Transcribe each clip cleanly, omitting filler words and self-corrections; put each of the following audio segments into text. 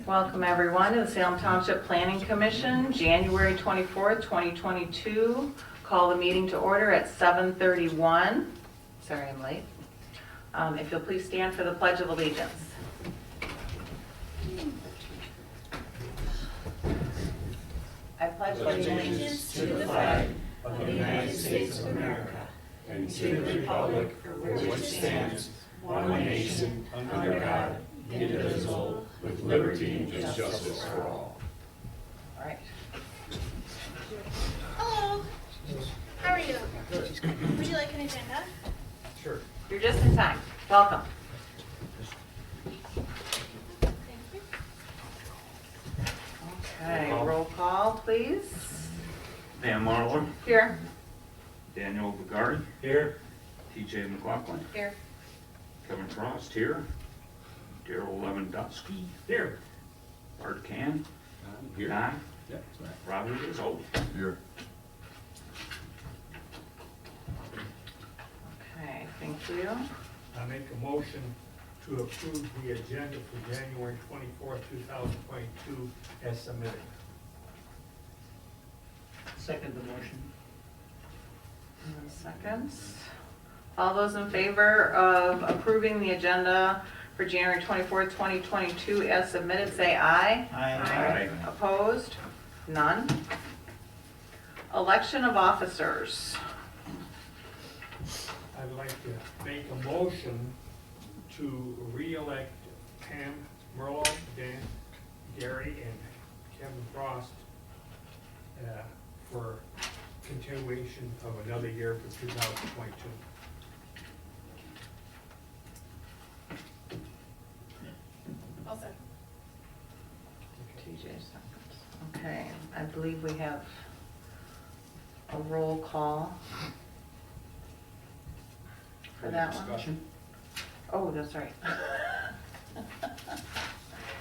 Welcome everyone to the Salem Township Planning Commission, January 24th, 2022. Call the meeting to order at 7:31. Sorry I'm late. If you'll please stand for the Pledge of Allegiance. I pledge allegiance to the flag of the United States of America and to the republic for which it stands, one nation, under God, indivisible, with liberty and justice for all. All right. Hello. How are you? Would you like an agenda? Sure. You're just in time. Welcome. Thank you. Okay, roll call, please. Pam Marler, Here. Daniel Vigari, Here. TJ McLaughlin, Here. Kevin Frost here, Daryl Lewandowski, Here. Bart Can, Here. Don, Yeah, that's right. Robbie Rizzo. Here. Okay, thank you. I make a motion to approve the agenda for January 24th, 2022 as submitted. Second the motion. Seconds. All those in favor of approving the agenda for January 24th, 2022 as submitted, say aye. Aye. Opposed? None. Election of officers. I'd like to make a motion to re-elect Pam Merlo, Dan, Gary, and Kevin Frost for continuation of another year for 2022. Also. TJ seconds. Okay, I believe we have a roll call for that one. Discussion? Oh, that's right.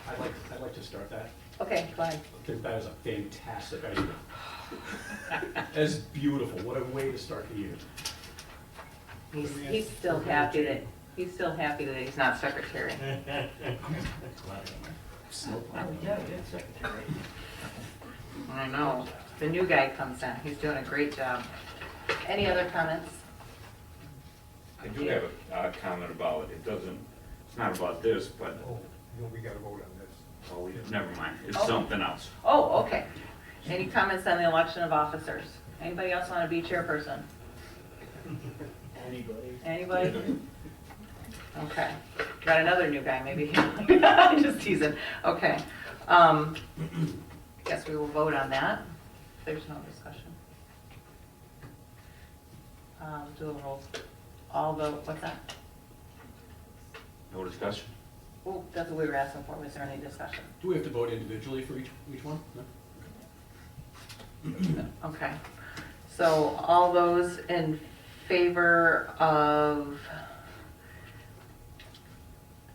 I'd like to start that. Okay, go ahead. I think that is a fantastic idea. That's beautiful. What a way to start the year. He's still happy that, he's not secretary. I know. The new guy comes in. He's doing a great job. Any other comments? I do have a comment about it. It doesn't, it's not about this, but, Oh, no, we gotta vote on this. oh, never mind. It's Oh. something else. Oh, okay. Any comments on the election of officers? Anybody else want to be chairperson? Anybody? Okay. Got another new guy, maybe. Just teasing. Okay. Guess we will vote on that. There's no discussion. Do a roll. All vote, what's that? No discussion? Oh, that's what we were asking for. Was there any discussion? Do we have to vote individually for each one? No? Okay. So all those in favor of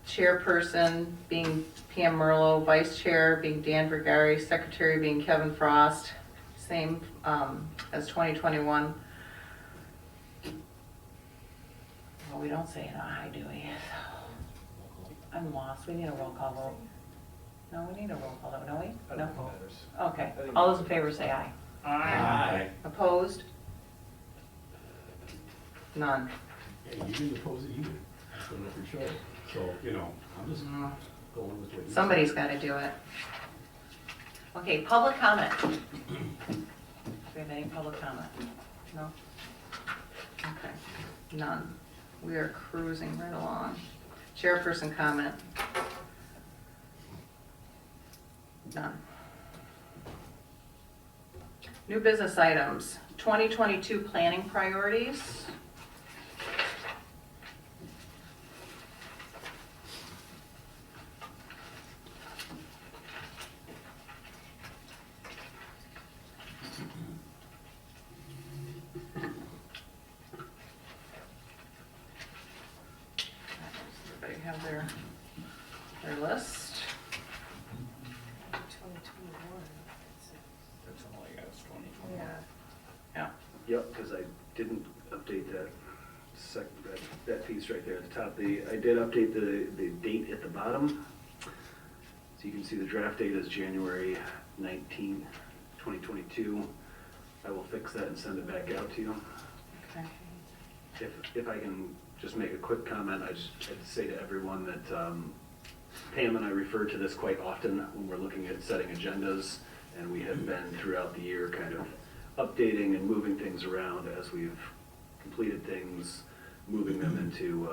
chairperson being Pam Merlo, vice chair being Dan Vergari, secretary being Kevin Frost, same as 2021. Well, we don't say an aye, do we? I'm lost. We need a roll call vote. No, we need a roll call vote, don't we? No? Okay. All those in favor say aye. Aye. Opposed? None. Yeah, you didn't oppose it either. So not for sure. So, you know, I'm just Mm, going with what you Somebody's got to do it. Okay, public comment. Do we have any public comment? No? Okay, none. We are cruising right along. Chairperson comment. None. New business items, 2022 planning priorities. Everybody have their list. 2021. That's all I got, it's 2020. Yeah. Yep, because I didn't update that piece right there at the top. I did update the date at the bottom. So you can see the draft date is January 19, 2022. I will fix that and send it back out to you. Okay. If I can just make a quick comment, I'd to say to everyone that Pam and I refer to this quite often when we're looking at setting agendas, and we have been throughout the year kind of updating and moving things around as we've completed things, moving them into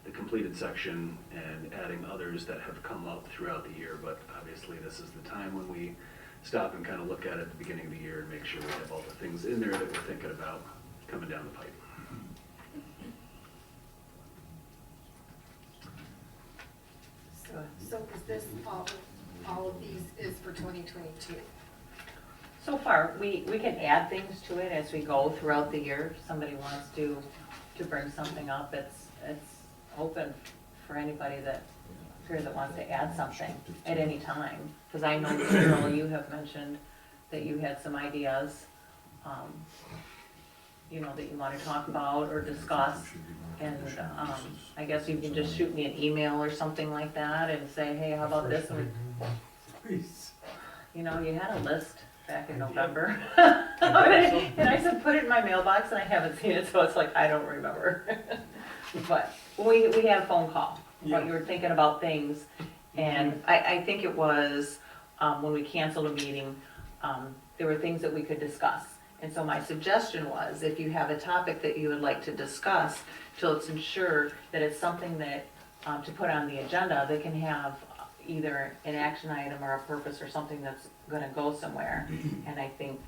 the completed section and adding others that have come up throughout the year. But obviously this is the time when we stop and kind of look at it at the beginning of the year and make sure we have all the things in there that we're thinking about coming down the pipe. So is this all of these is for 2022? So far, we can add things to it as we go throughout the year. If somebody wants to bring something up, it's open for anybody that wants to add something at any time. Because I know, Carol, you have mentioned that you had some ideas, that you want to talk about or discuss. And I guess you can just shoot me an email or something like that and say, hey, how about this? And you had a list back in November. And I said, put it in my mailbox, and I haven't seen it, so it's like, I don't remember. But we had a phone call, but you were thinking about things, and I think it was, when we canceled a meeting, there were things that we could discuss. And so my suggestion was, if you have a topic that you would like to discuss, to let's ensure that it's something that, to put on the agenda, that can have either an action item or a purpose or something that's gonna go somewhere. And I think,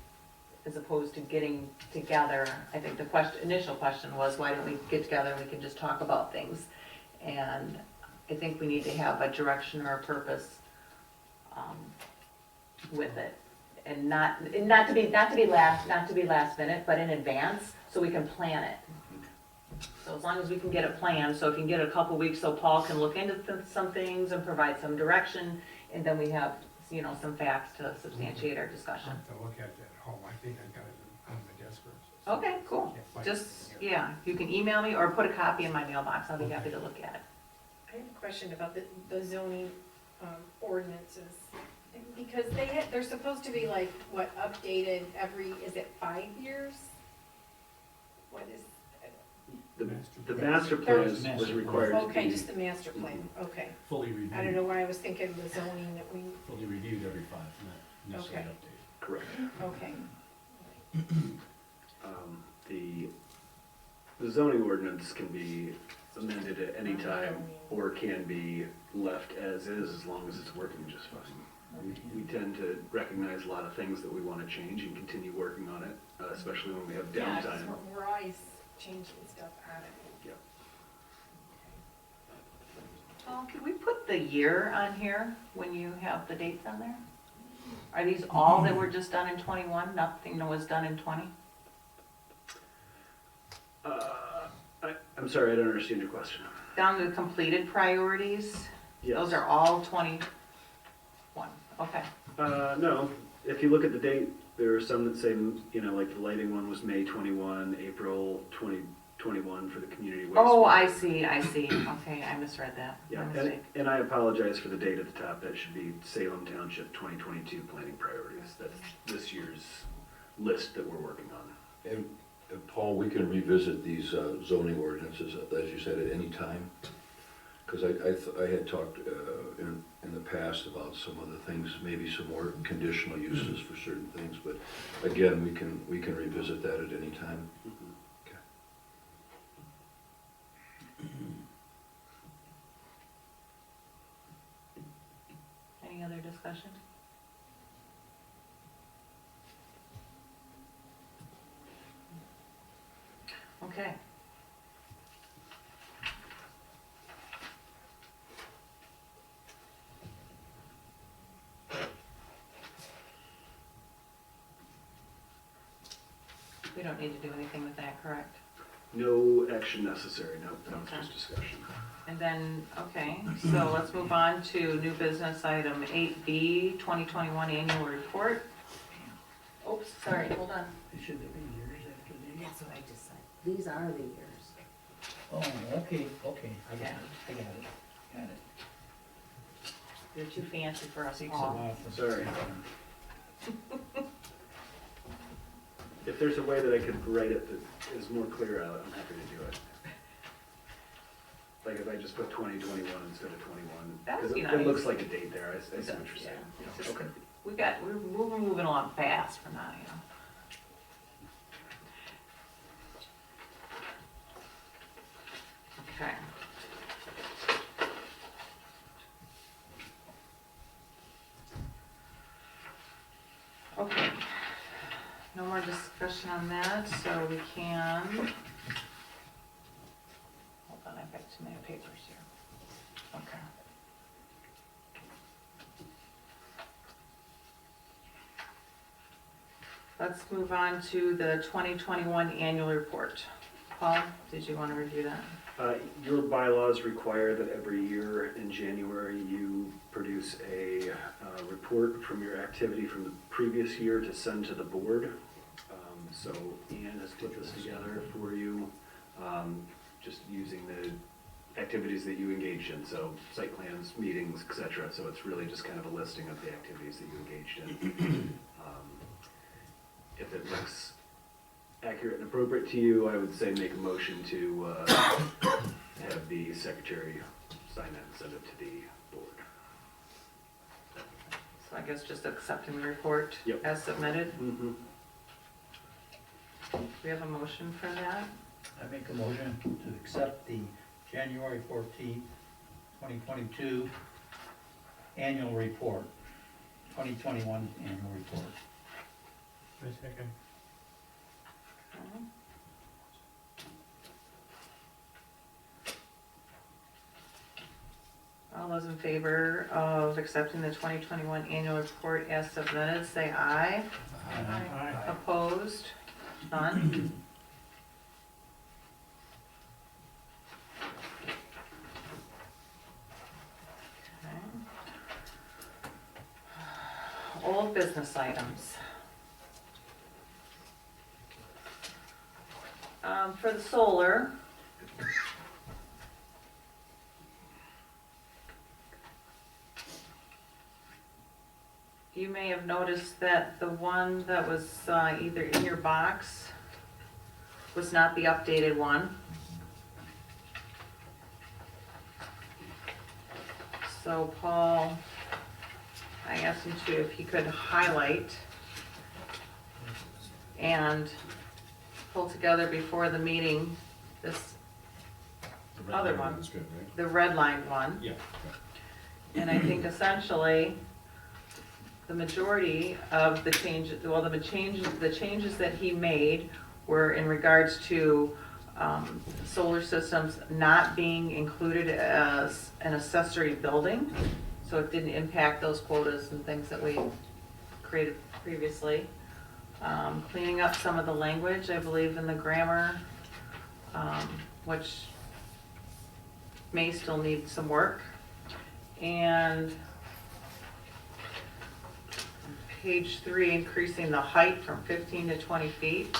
as opposed to getting together, I think the initial question was, why don't we get together and we can just talk about things? And I think we need to have a direction or a purpose with it. And not to be last minute, but in advance, so we can plan it. So as long as we can get it planned, so if you can get a couple weeks so Paul can look into some things and provide some direction, and then we have, some facts to substantiate our discussion. I'll have to look at that at home. I think I got it on my desk. Okay, cool. Just, you can email me or put a copy in my mailbox. I'll be happy to look at it. I have a question about the zoning ordinances. Because they're supposed to be updated is it 5 years? What is? The master plan was required to Okay, be, just the master plan, okay. Fully reviewed. I don't know why I was thinking the zoning that we, Fully reviewed every 5, not necessarily Okay. updated. correct. okay. The zoning ordinance can be amended at any time or can be left as is long as it's working just fine. We tend to recognize a lot of things that we want to change and continue working on it, especially when we have Yeah, 'cause downtime. we're always changing stuff on it. Yep. Paul, could we put the year on here when you have the dates on there? Are these all that were just done in 21? Nothing that was done in 20? I'm sorry, I don't understand your question. Down to completed priorities? Yes. Those are all 21, okay. No, if you look at the date, there are some that say, like the lighting one was May 21, April 2021 for the community waste. Oh, I see, okay, I misread that, my Yeah, mistake. and I apologize for the date at the top. That should be Salem Township 2022 planning priorities. That's this year's list that we're working on. And Paul, we can revisit these zoning ordinances, as you said, at any time? Because I had talked in the past about some other things, maybe some more conditional uses for certain things, but again, we can revisit that at any time. Okay. Any other discussion? Okay. We don't need to do anything with that, correct? No action necessary, no, that was Okay. just discussion. And then, okay, so let's move on to new business item 8B, 2021 annual report. Oops, sorry, hold on. Should there be years after these? That's what I just said. These are the years. Oh, okay, I got it, got it. You're too fancy for us Takes a all. lot for- Sorry. If there's a way that I could write it that is more clear out, I'm happy to do it. Like if I just put 2021 instead of 21. That would 'cause be it nice. looks like a date there, I see what you're saying. Yeah, it's just- Okay. We're moving along fast for now, you know. Okay. Okay, no more discussion on that, so we can, hold on, I've got too many papers here. Okay. Let's move on to the 2021 annual report. Paul, did you want to review that? Your bylaws require that every year in January, you produce a report from your activity from the previous year to send to the board. So Ian has put this together for you, just using the activities that you engaged in, so site plans, meetings, et cetera. So it's really just kind of a listing of the activities that you engaged in. If it looks accurate and appropriate to you, I would say make a motion to have the secretary sign that and send it to the board. So I guess just accepting the report Yep. as submitted. Mm-hmm. Do we have a motion for that? I make a motion to accept the January 14th, 2022 annual report, 2021 annual report. I second. Okay. All those in favor of accepting the 2021 annual report as submitted, say aye. Aye. Opposed? None? Okay. Old business items. For the solar, you may have noticed that the one that was either in your box was not the updated one. So Paul, I asked him if he could highlight and pull together before the meeting this other one, the red line one. Yeah. And I think essentially, the majority of the changes, well, the changes that he made were in regards to solar systems not being included as an accessory building. So it didn't impact those quotas and things that we created previously. Cleaning up some of the language, I believe, in the grammar, which may still need some work. And page 3, increasing the height from 15 to 20 feet.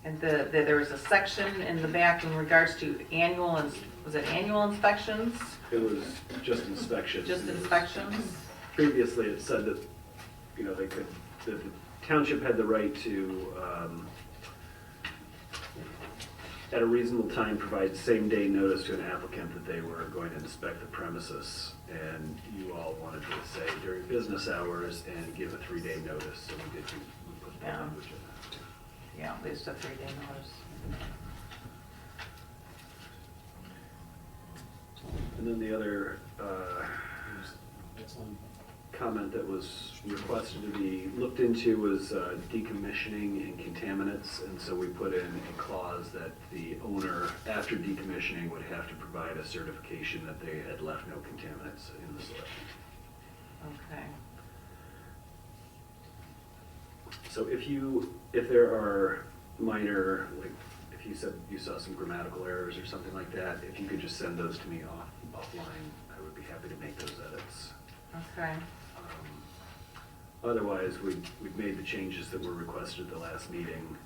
And there was a section in the back in regards to annual, was it annual inspections? It was just inspections. Just inspections? Previously, it said that, you know, that the township had the right to, at a reasonable time, provide same-day notice to an applicant that they were going to inspect the premises. And you all wanted to say during business hours and give a 3-day notice, so we put that Yeah. language in that. Yeah, at least a 3-day notice. And then the other comment that was requested to be looked into was decommissioning and contaminants. And so we put in a clause that the owner, after decommissioning, would have to provide a certification that they had left no contaminants in the soil. Okay. So if there are minor, like, if you said you saw some grammatical errors or something like that, if you could just send those to me offline, I would be happy to make those edits. Okay. Otherwise, we've made the changes that were requested at the last meeting.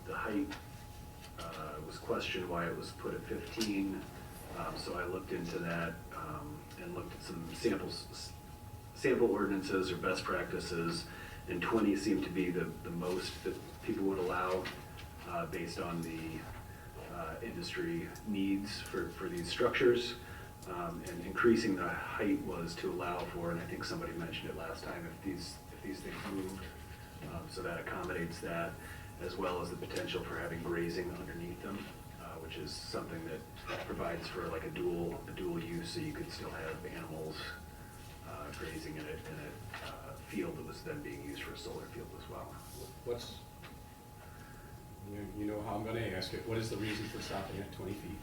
The height was questioned why it was put at 15. So I looked into that and looked at some sample ordinances or best practices, and 20 seemed to be the most that people would allow based on the industry needs for these structures. And increasing the height was to allow for, and I think somebody mentioned it last time, if these things moved, so that accommodates that, as well as the potential for having grazing underneath them, which is something that provides for like a dual use, so you could still have animals grazing in a field that was then being used for a solar field as well. You know how I'm gonna ask it, what is the reason for stopping at 20 feet?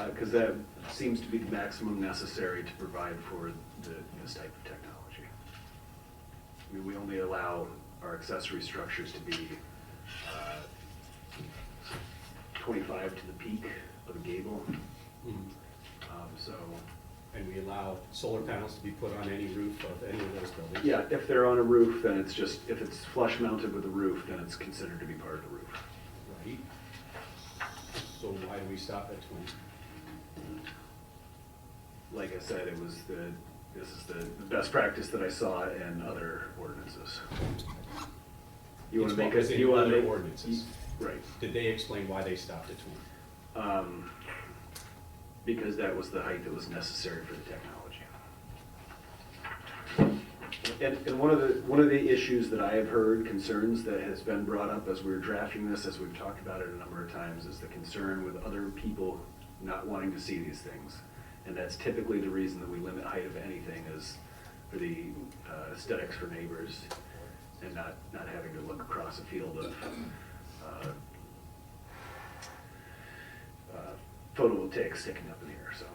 Because that seems to be the maximum necessary to provide for this type of technology. I mean, we only allow our accessory structures to be 25 to the peak of a gable. So, And we allow solar panels to be put on any roof of any of those buildings? yeah, if they're on a roof, then it's just, if it's flush mounted with a roof, then it's considered to be part of the roof. Right. So why do we stop at 20? Like I said, this is the best practice that I saw in other ordinances. You want to make It's it, in you want to other make. ordinances. Right. Did they explain why they stopped at 20? Because that was the height that was necessary for the technology. And one of the issues that I have heard, concerns that has been brought up as we were drafting this, as we've talked about it a number of times, is the concern with other people not wanting to see these things. And that's typically the reason that we limit height of anything, is for the aesthetics for neighbors, and not having to look across a field of photovoltaics sticking up in the air, so.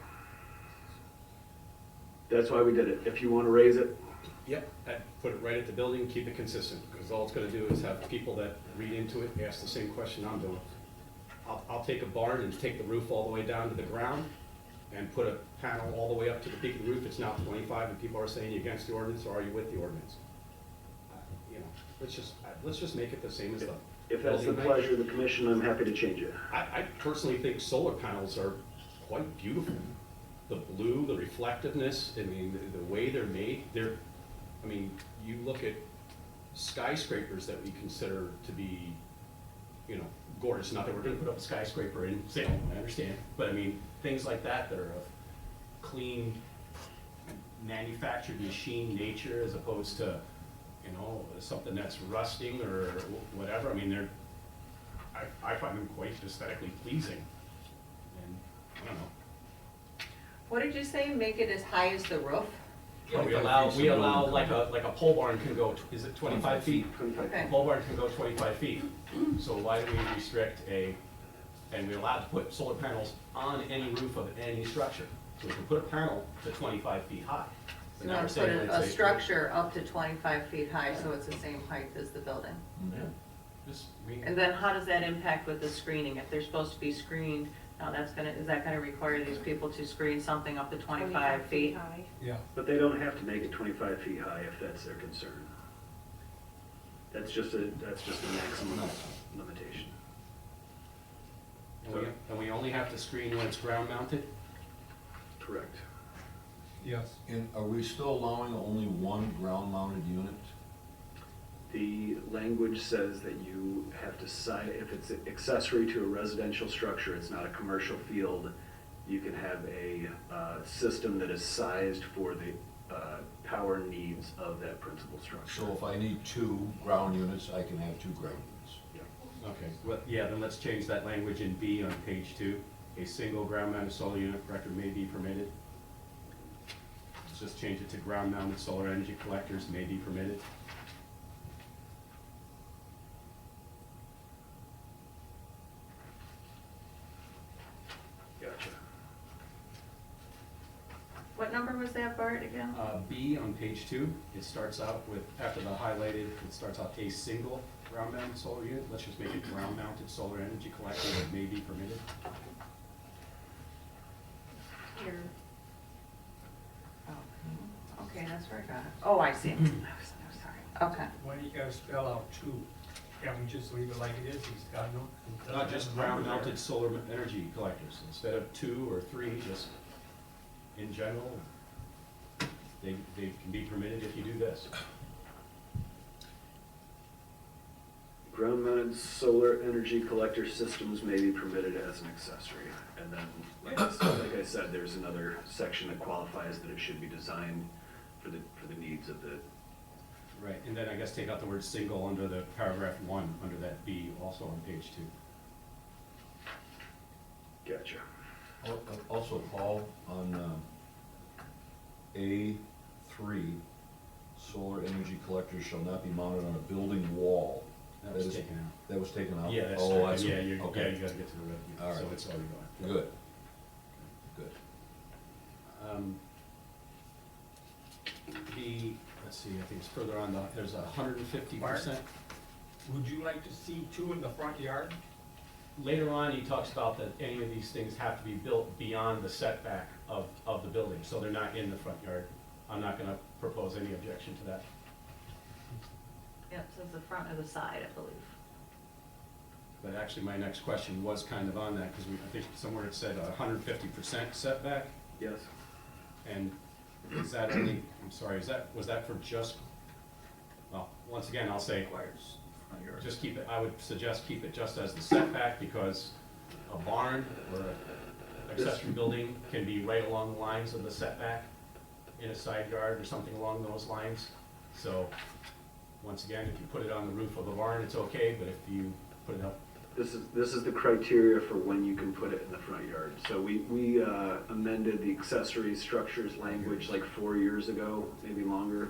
That's why we did it. If you want to raise it, Yep, put it right at the building, keep it consistent, because all it's gonna do is have people that read into it, ask the same question I'm doing. I'll take a barn and take the roof all the way down to the ground, and put a panel all the way up to the peak of the roof. It's now 25, and people are saying you're against the ordinance, or are you with the ordinance? You know, let's just make it the same as the. if that's the building height. pleasure of the commission, I'm happy to change it. I personally think solar panels are quite beautiful. The blue, the reflectiveness, I mean, the way they're made, I mean, you look at skyscrapers that we consider to be, you know, gorgeous. Not that we're gonna put up a skyscraper in Salem, I understand, but I mean, things like that are of clean, manufactured machine nature, as opposed to, you know, something that's rusting or whatever. I mean, I find them quite aesthetically pleasing. And, I don't know. What did you say, make it as high as the roof? Yeah, we allow like a pole barn can go, is it 25 feet? 25 Okay. A pole barn can go 25 feet. So why do we restrict and we're allowed to put solar panels on any roof of any structure. So we can put a panel to 25 feet high. But You now want we're to put saying a it's structure up to 25 feet high, so it's the same height as the building. Yeah, just And then how does that impact with the screening? If they're supposed to be screened, now is that gonna require these people to screen something up to 25 feet? high. Yeah. But they don't have to make it 25 feet high if that's their concern. That's just a maximum limitation. And we only have to screen when it's ground mounted? Correct. Yes. And are we still allowing only one ground-mounted unit? The language says that you have to sign, if it's accessory to a residential structure, it's not a commercial field, you can have a system that is sized for the power needs of that principal structure. So if I need 2 ground units, I can have 2 ground units. Okay, well, yeah, then let's change that language in B on page 2. A single ground-mounted solar unit erector may be permitted. Let's just change it to ground-mounted solar energy collectors may be permitted. Gotcha. What number was that, Bart, again? B on page 2, it starts out with, after the highlighted, it starts out a single ground-mounted solar unit. Let's just make it ground-mounted solar energy collector that may be permitted. Here. Oh, okay, that's where I got it. Oh, I see. I'm sorry. Okay. Why do you gotta spell out two? Can't we just leave it like it is? He's got no. Not just ground mounted solar energy collectors, instead of 2 or 3, just in general, they can be permitted if you do this. Ground-mounted solar energy collector systems may be permitted as an accessory. And then, like I said, there's another section that qualifies that it should be designed for the needs of the, Right, and then I guess take out the word single under the paragraph 1, under that B, also on page 2. gotcha. Also, Paul, on A3, solar energy collectors shall not be mounted on a building wall. That was is- taken out. That was taken out? Yeah, that's, Oh, I see. yeah, you Okay. gotta get to the revenue, All so right. it's already gone. Good. Good. Let's see, I think it's further on, there's 150%. Would you like to see 2 in the front yard? Later on, he talks about that any of these things have to be built beyond the setback of the building, so they're not in the front yard. I'm not gonna propose any objection to that. Yeah, it says the front or the side, I believe. But actually, my next question was kind of on that, because I think somewhere it said 150% setback, Yes. and is that only, I'm sorry, was that for just, well, once again, I'll say, just keep it, I would suggest keep it just as the setback, because a barn or an accessory building can be right along the lines of the setback in a side yard or something along those lines. So, once again, if you put it on the roof of the barn, it's okay, but if you put it up, This is the criteria for when you can put it in the front yard. So we amended the accessory structures language like 4 years ago, maybe longer,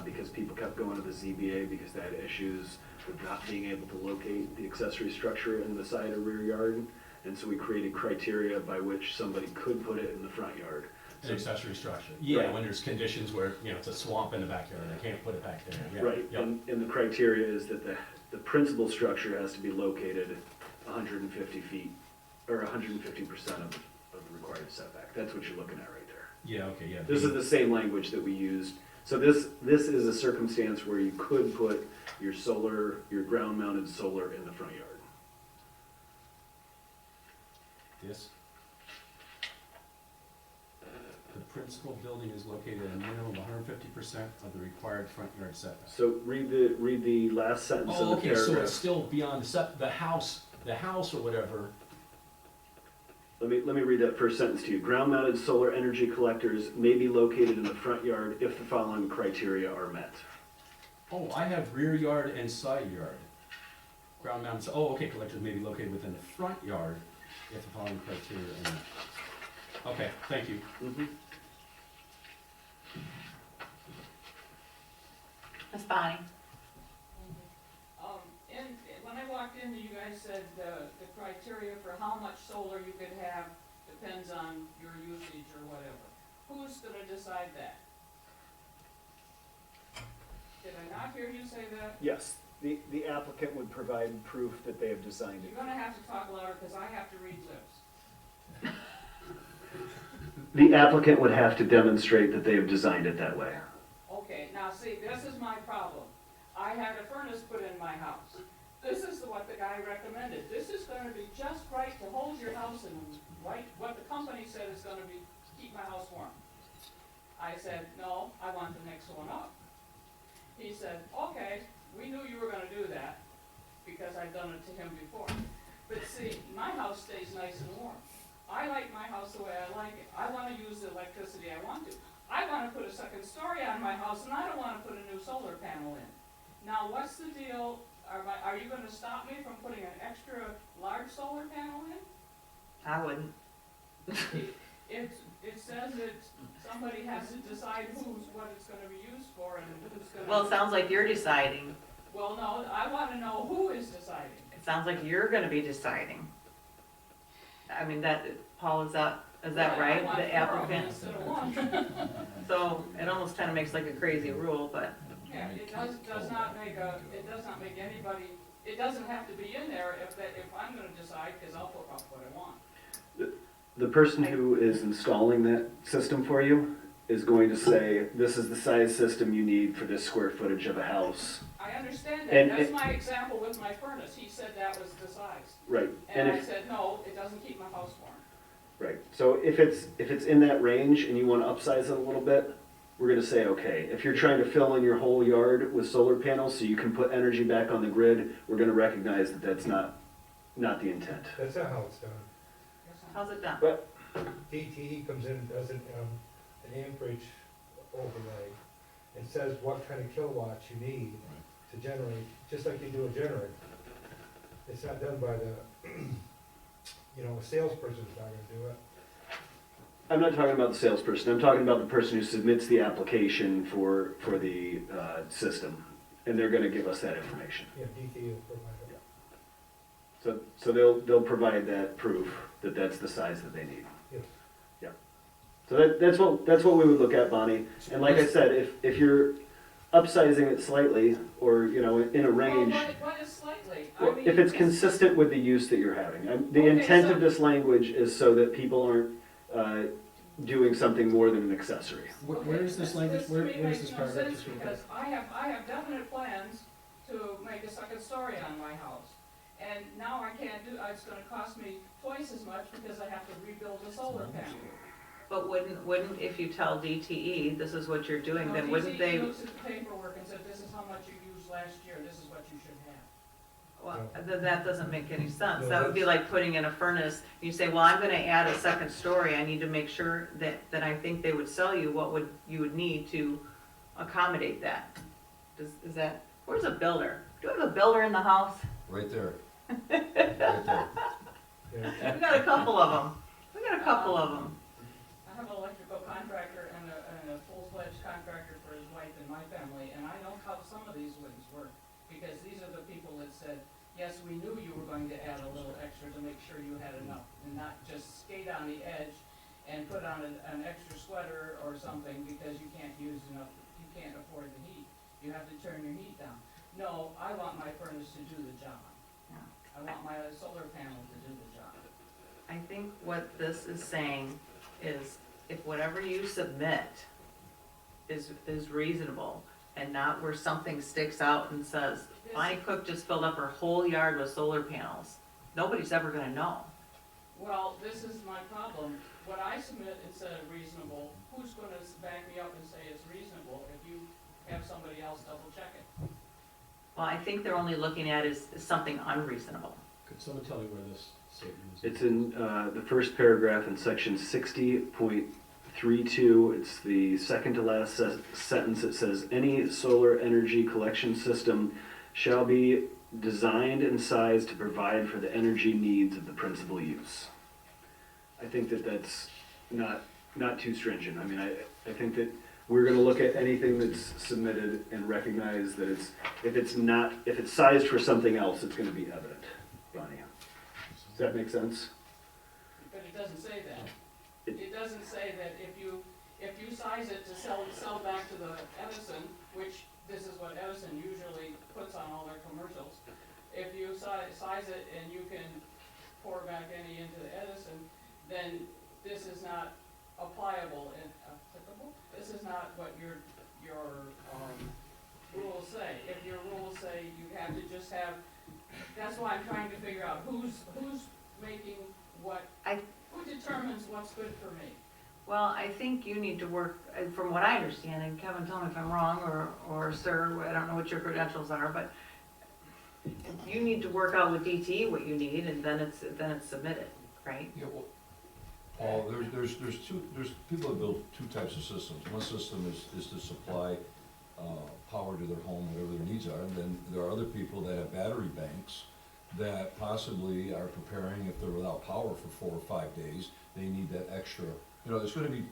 because people kept going to the ZBA because they had issues with not being able to locate the accessory structure in the side or rear yard. And so we created criteria by which somebody could put it in the front yard. an accessory structure. Yeah, Right. when there's conditions where, it's a swamp in the backyard, I can't put it back there. Yeah, Right, yep. and the criteria is that the principal structure has to be located 150 feet, or 150% of the required setback. That's what you're looking at right there. Yeah, okay, yeah. This is the same language that we used. So this is a circumstance where you could put your ground-mounted solar in the front yard. This. The principal building is located at a minimum of 150% of the required front yard setback. So read the last sentence of Oh, the okay, so paragraph. it's still beyond the house or whatever. Let me read that first sentence to you. Ground-mounted solar energy collectors may be located in the front yard if the following criteria are met. Oh, I have rear yard and side yard. Ground mounted, okay, collectors may be located within the front yard if the following criteria are met. Okay, thank you. Miss Bonnie? When I walked in, you guys said the criteria for how much solar you could have depends on your usage or whatever. Who's gonna decide that? Did I not hear you say that? Yes, the applicant would provide proof that they have designed You're it. gonna have to talk louder, because I have to read lips. The applicant would have to demonstrate that they have designed it that way. Okay, now see, this is my problem. I had a furnace put in my house. This is what the guy recommended. This is gonna be just right to hold your house and right what the company said is gonna be, keep my house warm. I said, no, I want the next one up. He said, okay, we knew you were gonna do that because I'd done it to him before. But see, my house stays nice and warm. I like my house the way I like it. I wanna use the electricity I want to. I wanna put a second story on my house and I don't wanna put a new solar panel in. Now, what's the deal? Are you gonna stop me from putting an extra large solar panel in? I wouldn't. It says that somebody has to decide what it's gonna be used for and who's gonna. Well, it sounds like you're deciding. Well, no, I wanna know who is deciding. It sounds like you're gonna be deciding. I mean, Paul, is that right? The applicant? Instead of one. So it almost kind of makes like a crazy rule, but Yeah, it does not make anybody, it doesn't have to be in there if I'm gonna decide, cause I'll put up what I want. The person who is installing that system for you is going to say, this is the size system you need for this square footage of a house. I understand And- that, that's my example with my furnace, he said that was the size. Right. And I if said, no, it doesn't keep my house warm. Right, so if it's in that range and you wanna upsize it a little bit, we're gonna say, okay. If you're trying to fill in your whole yard with solar panels so you can put energy back on the grid, we're gonna recognize that that's not the intent. That's not how it's done. How's it done? But, DTE comes in and does an amperage overlay and says what kind of kilowatts you need to generate, just like you do a generator. It's not done by the, a salesperson's not gonna do it. I'm not talking about the salesperson, I'm talking about the person who submits the application for the system, and they're gonna give us that information. Yeah, DTE will provide it. So they'll provide that proof that that's the size that they need. Yes. Yeah. So that's what we would look at, Bonnie. And like I said, if you're upsizing it slightly, or, in a range, Well, what is slightly? I well, mean, if it's consistent with the use that you're having. The Okay, intent so- of this language is so that people aren't doing something more than an accessory. Where is this language, to where me is makes this no paragraph? sense Just real because quick. I have definite plans to make a second story on my house. And now I can't do, it's gonna cost me twice as much because I have to rebuild the solar panel. But wouldn't, if you tell DTE this is what you're doing, then wouldn't DTE they, looks at the paperwork and said, this is how much you used last year, this is what you should have. well, then that doesn't make any sense. No, That would be that's- like putting in a furnace, you say, well, I'm gonna add a second story, I need to make sure that I think they would sell you what you would need to accommodate that. Is that, where's a builder? Do we have a builder in the house? Right there. Right there. Yeah. We got a couple of them. We got a couple of them. I have an electrical contractor and a full-fledged contractor for his wife and my family, and I know how some of these wouldn't work. Because these are the people that said, yes, we knew you were going to add a little extra to make sure you had enough, and not just skate on the edge and put on an extra sweater or something because you can't use enough, you can't afford the heat. You have to turn your heat down. No, I want my furnace to do the job. Yeah. I want my solar panel to do the job. I think what this is saying is if whatever you submit is reasonable and not where something sticks out and says, Bonnie Cook just filled up her whole yard with solar panels, nobody's ever gonna know. Well, this is my problem. What I submit, it said reasonable. Who's gonna back me up and say it's reasonable if you have somebody else double check it? Well, I think they're only looking at is something unreasonable. Could someone tell me where this statement is? It's in the first paragraph in section 60.32. It's the second to last sentence. It says, any solar energy collection system shall be designed and sized to provide for the energy needs of the principal use. I think that that's not too stringent. I mean, I think that we're gonna look at anything that's submitted and recognize that if it's sized for something else, it's gonna be evident, Bonnie. Does that make sense? But it doesn't say that. It doesn't say that if you size it to sell back to the Edison, which this is what Edison usually puts on all their commercials. If you size it and you can pour back any into the Edison, then this is not applicable. This is not what your rules say. If your rules say you have to just have, that's why I'm trying to figure out who's making what, who determines what's good for me. Well, I think you need to work, from what I understand, and Kevin, tell me if I'm wrong, or sir, I don't know what your credentials are, but you need to work out with DTE what you need, and then it's submitted, right? Yeah, well, Paul, there's people that build two types of systems. One system is to supply power to their home, whatever their needs are, and then there are other people that have battery banks that possibly are preparing, if they're without power for 4 or 5 days, they need that extra. It's gonna be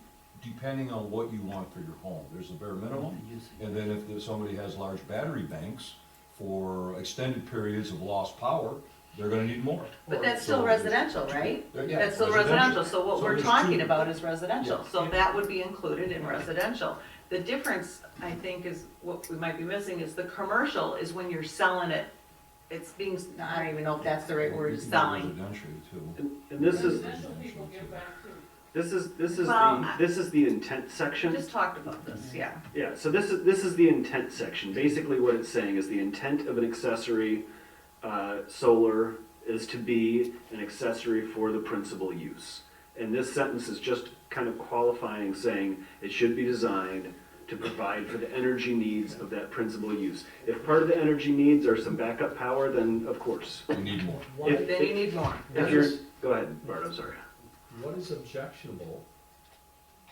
depending on what you want for your home. There's a bare minimum, and then if somebody has large battery banks for extended periods of lost power, they're gonna need more. But that's still So- residential, right? Yeah, That's still residential, so what So we're there's talking two- about is residential, Yeah. so that would be included in residential. The difference, I think, is what we might be missing is the commercial is when you're selling it, it's being, I don't even know if that's the right word, You can do selling. residential too. And this is, Residential people give back too. This is Well, the intent section. Just talked about this, yeah. Yeah, so this is the intent section. Basically what it's saying is the intent of an accessory solar is to be an accessory for the principal use. And this sentence is just kind of qualifying, saying it should be designed to provide for the energy needs of that principal use. If part of the energy needs are some backup power, then of course. You need more. What, Then you need more. If you're, go ahead, Bart, I'm sorry. what is objectionable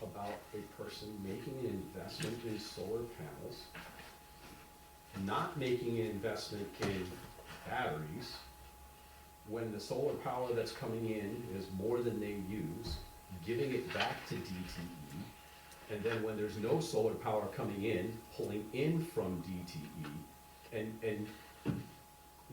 about a person making an investment in solar panels, not making an investment in batteries, when the solar power that's coming in is more than they use, giving it back to DTE, and then when there's no solar power coming in, pulling in from DTE, and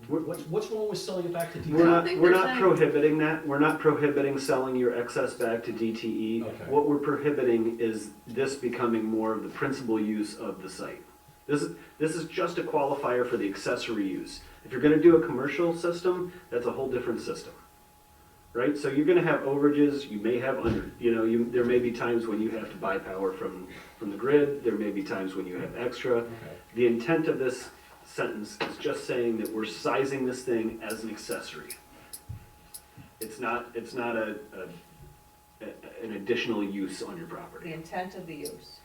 what's wrong with selling it back to DTE? We're not prohibiting that. We're not prohibiting selling your excess back to DTE. Okay. What we're prohibiting is this becoming more of the principal use of the site. This is just a qualifier for the accessory use. If you're gonna do a commercial system, that's a whole different system. Right? So you're gonna have overages, you may have there may be times when you have to buy power from the grid, there may be times when you have extra. Okay. The intent of this sentence is just saying that we're sizing this thing as an accessory. It's not an additional use on your The property. intent of the use.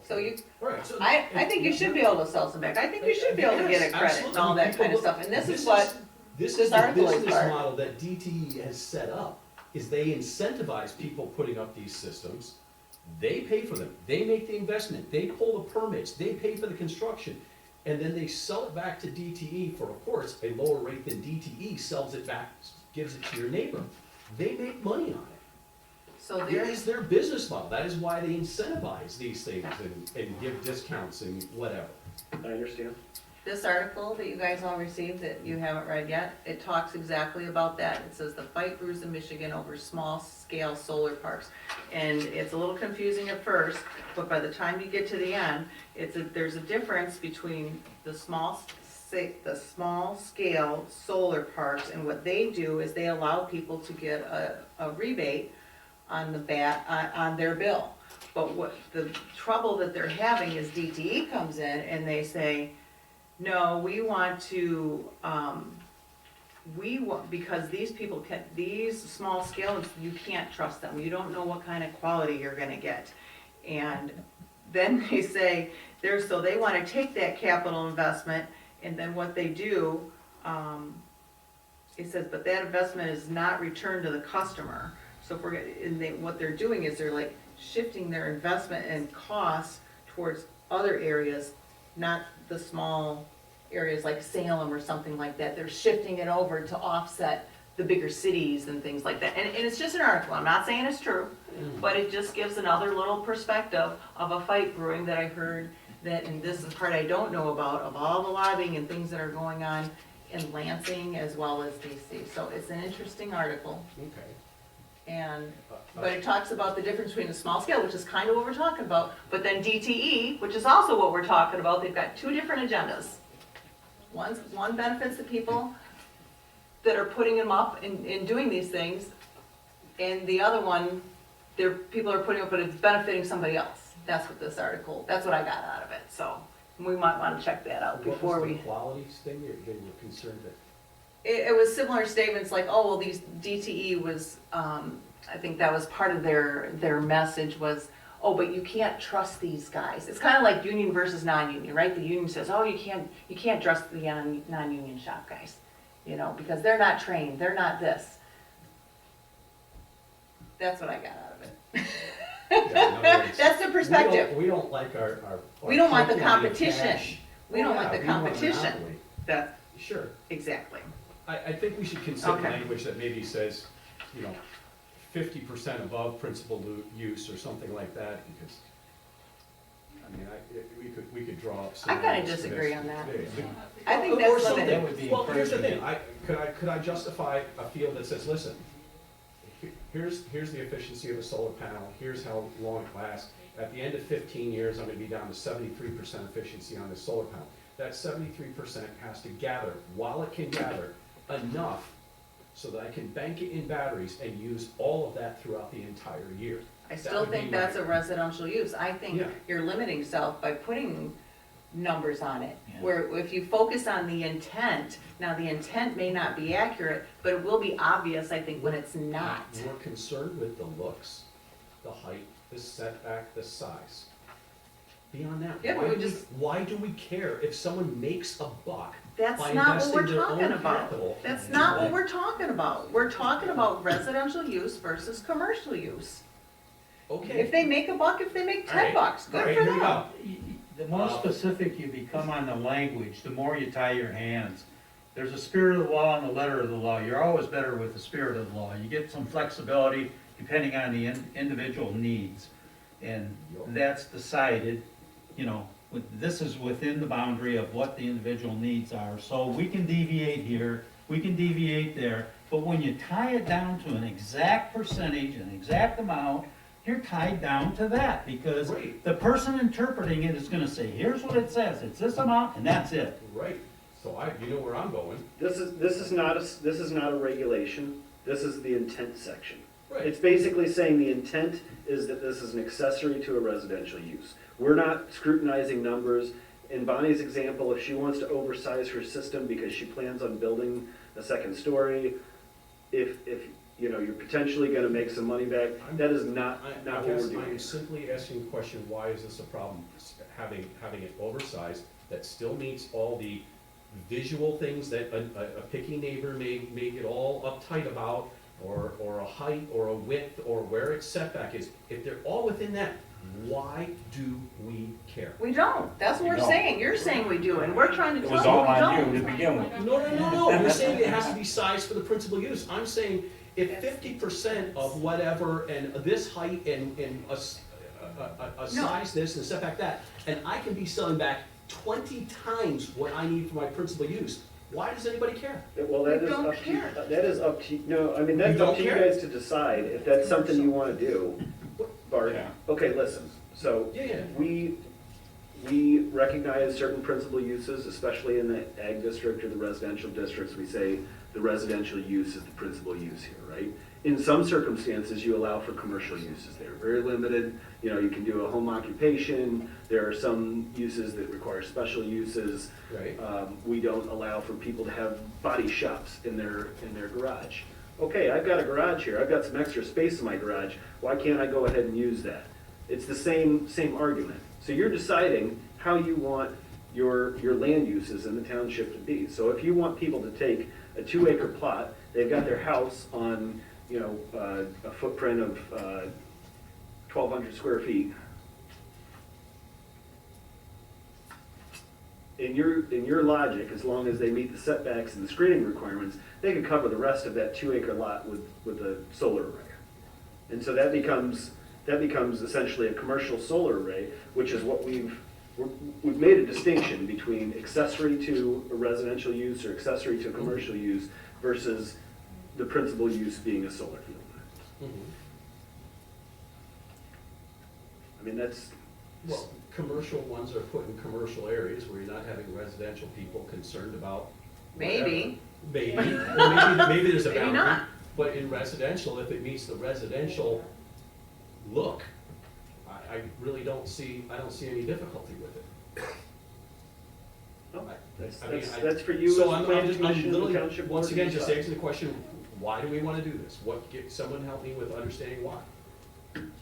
So you, All right, so I think you should be able to sell some back. I think you should be able to get a credit and all that kind of stuff. And this is what, This this is the article is business for. model that DTE has set up, is they incentivize people putting up these systems. They pay for them, they make the investment, they pull the permits, they pay for the construction, and then they sell it back to DTE for, of course, a lower rate than DTE sells it back, gives it to your neighbor. They make money on it. so It there's, is their business model, that is why they incentivize these things and give discounts and whatever. I understand. this article that you guys all received that you haven't read yet, it talks exactly about that. It says the fight brews in Michigan over small-scale solar parks. And it's a little confusing at first, but by the time you get to the end, there's a difference between the small-scale solar parks, and what they do is they allow people to get a rebate on on their bill. But what the trouble that they're having is DTE comes in and they say, no, we want to, because these small scales, you can't trust them. You don't know what kind of quality you're gonna get. And then they say, so they wanna take that capital investment, and then what they do, it says, but that investment is not returned to the customer. So what they're doing is they're like shifting their investment and costs towards other areas, not the small areas like Salem or something like that. They're shifting it over to offset the bigger cities and things like that. And it's just an article, I'm not saying it's true, but it just gives another little perspective of a fight brewing that I heard that, and this is the part I don't know about, of all the lobbying and things that are going on in Lansing as well as DC. So it's an interesting article. Okay. And, but it talks about the difference between the small scale, which is kind of what we're talking about, but then DTE, which is also what we're talking about, they've got two different agendas. One benefits the people that are putting them up and doing these things, and the other one, people are putting up, but it's benefiting somebody else. That's what this article, that's what I got out of it, so we might want to check that out before What we. was the qualities thing you're concerned that? It was similar statements like, oh, well, these DTE was, I think that was part of their message was, oh, but you can't trust these guys. It's kind of like union versus non-union, right? The union says, oh, you can't trust the non-union shop guys, because they're not trained, they're not this. That's what I got out of it. Yeah, in other words, That's the perspective. We don't like our. We don't want the pipeline of competition. cash. We don't Yeah, want the we want a competition. monopoly. That's Sure. exactly. I think we should consider Okay. language that maybe says, 50% above principal use or something like that, because, we could draw up I kinda scenarios for disagree this. on that. Yeah. I think Or that's something. limited. would be Well, here's the thing, encouraging. could I justify a field that says, listen, here's the efficiency of a solar panel, here's how long it lasts. At the end of 15 years, I'm gonna be down to 73% efficiency on this solar panel. That 73% has to gather, while it can gather, enough so that I can bank it in batteries and use all of that throughout the entire year. I That still would be think my- that's a residential use. I think Yeah. you're limiting yourself by putting numbers on it. Yeah. Where if you focus on the intent, now the intent may not be accurate, but it will be obvious, I think, when it's not. We're concerned with the looks, the height, the setback, the size. Beyond that, Yeah, but why we do just- why do we care if someone makes a buck That's by not what we're investing their own talking about. capital? That's not what we're talking about. We're talking about residential use versus commercial use. Okay. If they make a buck, if they make All right, 10 bucks, all good right, for here we them. go. The more specific you become on the language, the more you tie your hands. There's a spirit of the law and the letter of the law. You're always better with the spirit of the law. You get some flexibility depending on the individual needs. And that's decided, you know, this is within the boundary of what the individual needs are. So we can deviate here, we can deviate there, but when you tie it down to an exact percentage, an exact amount, you're tied down to that, because Right. the person interpreting it is gonna say, here's what it says, it's this amount, and that's it. Right, so you know where I'm going. This is not a regulation, this is the intent section. Right. It's basically saying the intent is that this is an accessory to a residential use. We're not scrutinizing numbers. In Bonnie's example, if she wants to oversize her system because she plans on building a second story, if you know, you're potentially gonna make some money back, that is not I what we're guess doing. I'm simply asking the question, why is this a problem? Having it oversized that still meets all the visual things that a picky neighbor may get all uptight about, or a height, or a width, or where its setback is. If they're all within that, why do we care? We don't. That's what we're We don't. saying. You're saying we do, and we're trying to It tell was you all we on you don't. to begin with. No, you're saying it has to be sized for the principal use. I'm saying if 50% of whatever, and this height, and a size this, and a setback that, and I can be selling back 20 times what I need for my principal use, why does anybody care? Well, that We is don't up to, care. that is up to, no, I mean, that's You up don't to you care? guys to decide if that's something you wanna do. Bart, Yeah. okay, listen, so Yeah. we recognize certain principal uses, especially in the ag district or the residential districts. We say the residential use is the principal use here, right? In some circumstances, you allow for commercial uses. They're very limited. You know, you can do a home occupation. There are some uses that require special uses. Right. We don't allow for people to have body shops in their garage. Okay, I've got a garage here. I've got some extra space in my garage. Why can't I go ahead and use that? It's the same argument. So you're deciding how you want your land uses in the township to be. So if you want people to take a 2-acre plot, they've got their house on, you know, a footprint of 1,200 square feet. In your logic, as long as they meet the setbacks and the screening requirements, they could cover the rest of that 2-acre lot with a solar array. And so that becomes essentially a commercial solar array, which is what we've made a distinction between accessory to a residential use or accessory to a commercial use versus the principal use being a solar field. Mhm. I mean, that's, Well, commercial ones are put in commercial areas where you're not having residential people concerned about whatever. Maybe. Maybe, or maybe there's a Maybe boundary. not. But in residential, if it meets the residential look, I really don't see any difficulty with it. no, that's, I mean, that's for you as So a I'm planning just, commission, I'm the literally, township board. once to again, just decide. answering the question, why do we wanna do this? Someone help me with understanding why.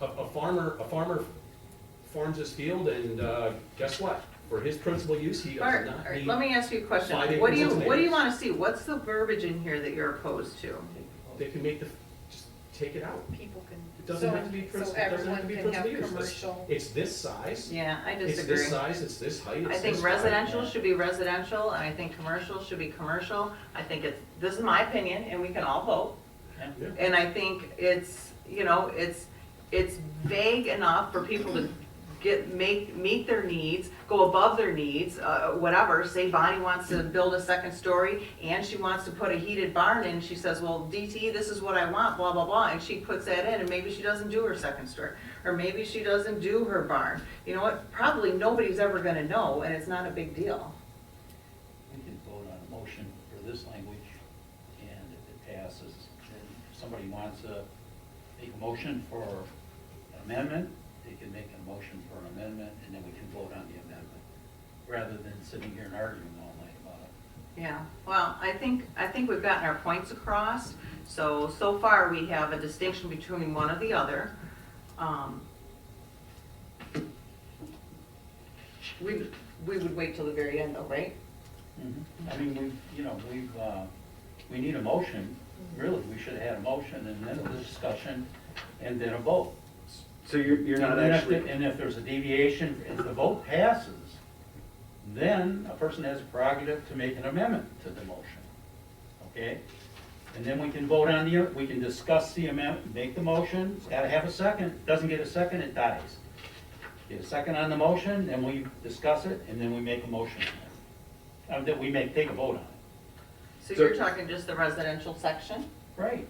A farmer farms his field, and, guess what? For his principal use, he does Bart, not all right, need. let me ask you a question. 5 What do acres you, of what do you tomatoes. wanna see? What's the verbiage in here that you're opposed to? They can just take it out. People can. It doesn't have to be principal, it doesn't have to be So everyone principal can use. have commercial. It's this size. Yeah, I It's disagree. this size, it's this height, it's I this think height. residential should be residential, and I think commercial should be commercial. I think this is my opinion, and we can all vote. Yeah. And I think it's, you know, it's vague enough for people to meet their needs, go above their needs, whatever. Say Bonnie wants to build a second story, and she wants to put a heated barn in, she says, well, DT, this is what I want, blah, blah, blah, and she puts that in, and maybe she doesn't do her second story, or maybe she doesn't do her barn. You know what, probably nobody's ever gonna know, and it's not a big deal. We can vote on a motion for this language, and if it passes. And if somebody wants to make a motion for an amendment, they can make a motion for an amendment, and then we can vote on the amendment, rather than sitting here and arguing all night about it. Yeah, well, I think we've gotten our points across. So far, we have a distinction between one or the other. We would wait till the very end though, right? I mean, we need a motion, really, we should have had a motion, and then a discussion, and then a vote. So you're not And then actually, and if there's a deviation, if the vote passes, then a person has a prerogative to make an amendment to the motion, okay? And then we can vote on we can discuss the amendment, make the motion, it's gotta have a second, doesn't get a second, it dies. Get a second on the motion, then we discuss it, and then we make a motion on it. That we may take a vote on it. So you're talking just the residential section? Right,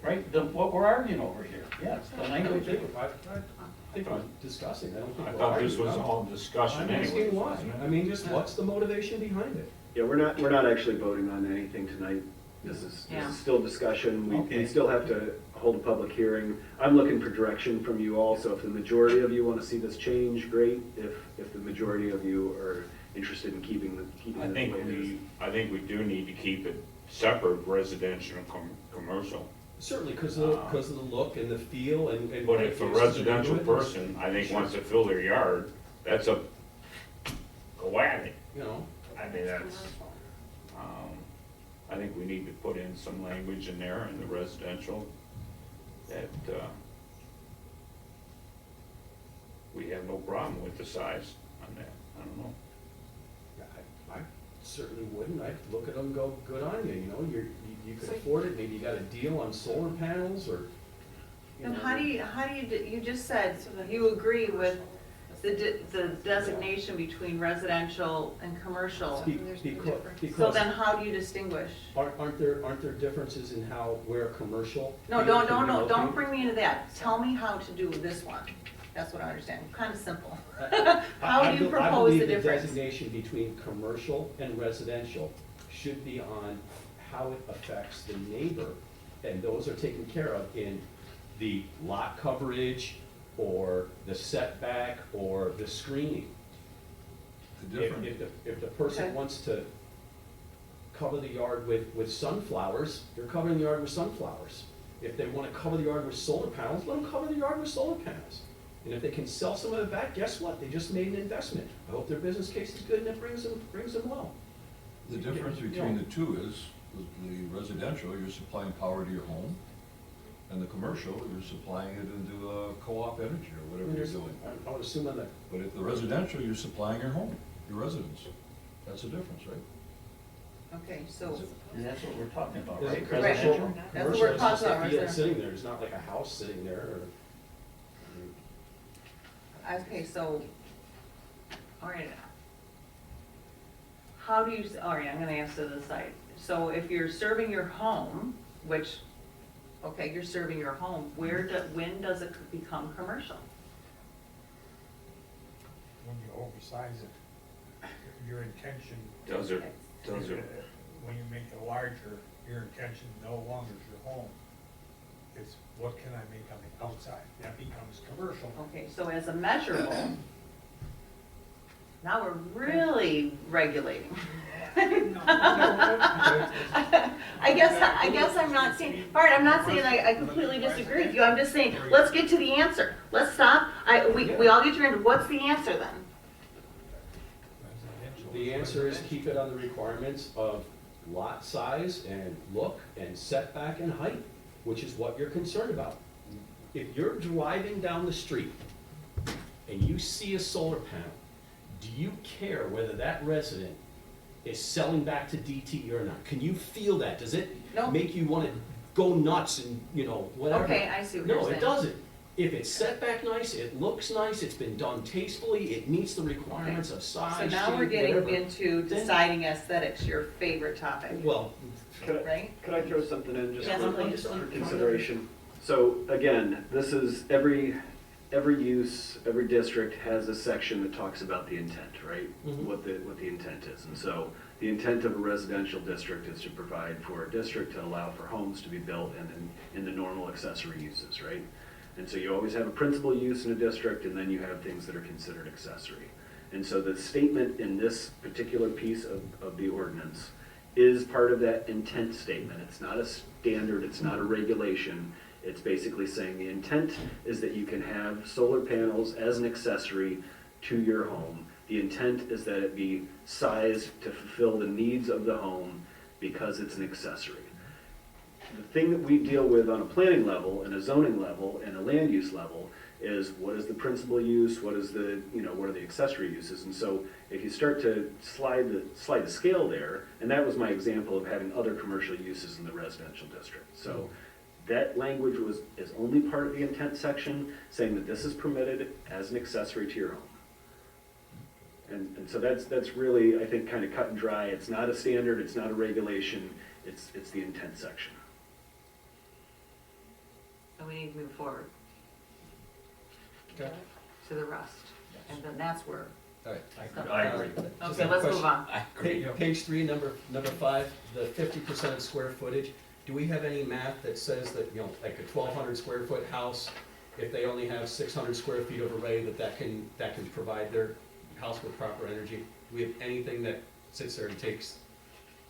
what we're arguing over here, yes, the I language. think I'm discussing, I don't think I we're thought this arguing. was all discussion I'm anyway. asking why, I mean, just what's the motivation behind it? yeah, we're not actually voting on anything tonight. This is Yeah. still discussion. We Okay. still have to hold a public hearing. I'm looking for direction from you all, so if the majority of you want to see this change, great. If the majority of you are interested in keeping it the way it is. I think we do need to keep it separate, residential and commercial. Certainly, because of the look and the feel and. But what if a it is to residential do it, person, I think wants to fill their yard, that's go at it. You know, I mean, that's, I think we need to put in some language in there in the residential that, we have no problem with the size on that, I don't know. I certainly wouldn't, I'd look at them and go, good on you, you know, you could afford it, maybe you got a deal on solar panels, or, you And know. how do you just said you agree with the designation between residential and commercial. Because So then how do you distinguish? aren't there differences in how, where commercial? No, field don't can be located? bring me into that. Tell me how to do this one. That's what I understand. Kind of simple. I How do you propose the believe the difference? designation between commercial and residential should be on how it affects the neighbor, and those are taken care of in the lot coverage, or the setback, or the screening. If the person Okay. wants to cover the yard with sunflowers, they're covering the yard with sunflowers. If they wanna cover the yard with solar panels, let them cover the yard with solar panels. And if they can sell some of it back, guess what? They just made an investment. I hope their business case is good and it brings them well. The difference between the two is, with the residential, you're supplying power to your home, and the commercial, you're supplying it into co-op energy or whatever you're doing. I would assume on the, But if the residential, you're supplying your home, your residence. That's the difference, right? Okay, so, And that's what we're talking about, is right? it Correct. residential? That's what Commercial, we're it's just talking a about, field residential. sitting there, it's not like a house sitting there, or. okay, so, all right. How do you, all right, I'm gonna ask to the side. So if you're serving your home, which, okay, you're serving your home, when does it become commercial? When you oversize it, your intention. Does it, When you make it larger, your intention no longer is your home. It's what can I make on the outside? That becomes commercial. Okay, so as a measurable, now we're really regulating. I guess I'm not saying, Bart, I'm not saying I completely disagree with you, I'm just saying, let's get to the answer. Let's stop, we all get to answer, what's the answer then? Residential. The answer is keep it on the requirements of lot size and look and setback and height, which is what you're concerned about. If you're driving down the street and you see a solar panel, do you care whether that resident is selling back to DT or not? Can you feel that? Does it No. make you want to go nuts and, you know, whatever? Okay, I see what you're No, saying. it doesn't. If it's set back nice, it looks nice, it's been done tastefully, it meets the requirements of So size, now we're shape, getting whatever. into deciding aesthetics, your favorite topic, Well, right? Could I throw something in just Yes, for please. consideration? So again, this is every every use, every district has a section that talks about the intent, right? Mhm. What the intent is. And so the intent of a residential district is to provide for a district to allow for homes to be built and in the normal accessory uses, right? And so you always have a principal use in a district, and then you have things that are considered accessory. And so the statement in this particular piece of the ordinance is part of that intent statement. It's not a standard, it's not a regulation. It's basically saying the intent is that you can have solar panels as an accessory to your home. The intent is that it be sized to fulfill the needs of the home because it's an accessory. The thing that we deal with on a planning level and a zoning level and a land use level is what is the principal use, what is the, what are the accessory uses? And so if you start to slide the scale there, and that was my example of having other commercial uses in the residential district. So that language is only part of the intent section, saying that this is permitted as an accessory to your home. And so that's really, I think, kind of cut and dry. It's not a standard, it's not a regulation, it's the intent section. So we need to move forward Okay. to the rest, and then that's where. All right. I agree. Okay, let's move on. I agree. Page 3, number 5, the 50% square footage. Do we have any math that says that, like a 1,200 square foot house, if they only have 600 square feet of array, that can provide their house with proper energy? Do we have anything that sits there and takes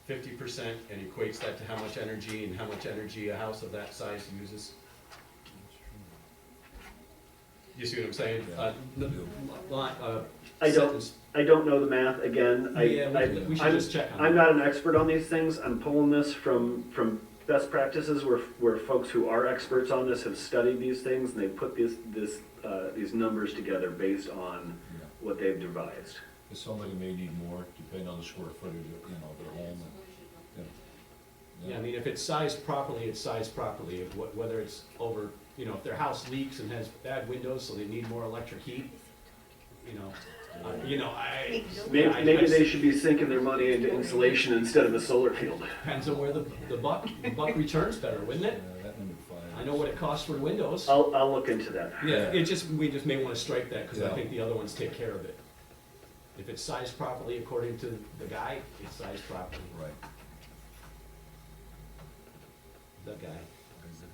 50% and equates that to how much energy and how much energy a house of that size uses? You see what I'm saying? I don't know the math, again. We should just check on I'm that. not an expert on these things. I'm pulling this from best practices where folks who are experts on this have studied these things, and they put these numbers together based on what they've devised. Somebody may need more, depending on the square footage of, their home. Yeah, I mean, if it's sized properly, it's sized properly. Whether it's over, if their house leaks and has bad windows, so they need more electric heat, Maybe they should be sinking their money into insulation instead of a solar field. Depends on where the buck returns better, wouldn't it? I know what it costs for windows. I'll look into that. Yeah, we just may want to strike that, because I think the other ones take care of it. If it's sized properly according to the guy, it's sized properly. Right. The guy.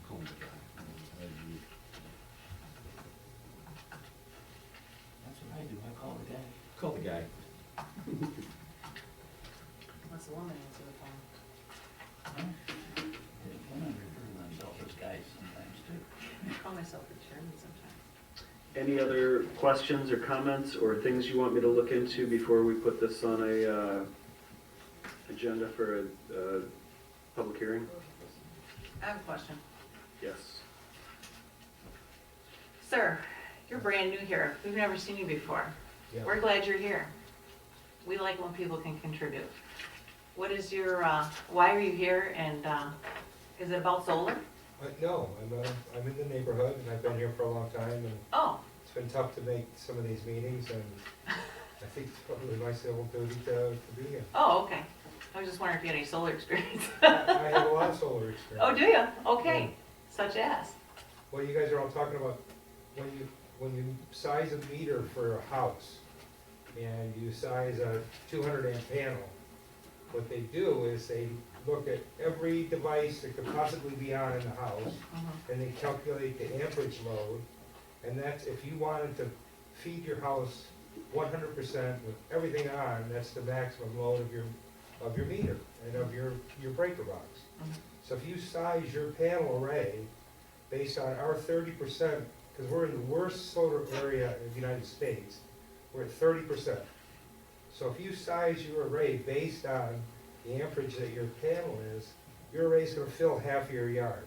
Call him the guy. That's what I do, I call the guy. Call the guy. Unless a woman answer the phone. Women refer to themselves as guys sometimes too. I call myself the chairman sometimes. Any other questions or comments or things you want me to look into before we put this on a agenda for a public hearing? I have a question. Yes. Sir, you're brand new here. We've never seen you before. Yeah. We're glad you're here. We like when people can contribute. What is your, why are you here, and is it about solar? No, I'm in the neighborhood, and I've been here for a long time, and Oh, it's been tough to make some of these meetings, and I think it's probably my civil duty to be here. oh, okay. I was just wondering if you had any solar experience. I have a lot of solar experience. Oh, do you? Okay. Such as? Well, you guys are all talking about when you size a meter for a house, and you size a 200 amp panel, what they do is they look at every device that could possibly be on in the house, and they calculate the amperage load, and that's, if you wanted to feed your house 100% with everything on, that's the maximum load of your meter and of your breaker box. So if you size your panel array based on our 30%, because we're in the worst solar area in the United States, we're at 30%. So if you size your array based on the amperage that your panel is, your array is going to fill half your yard.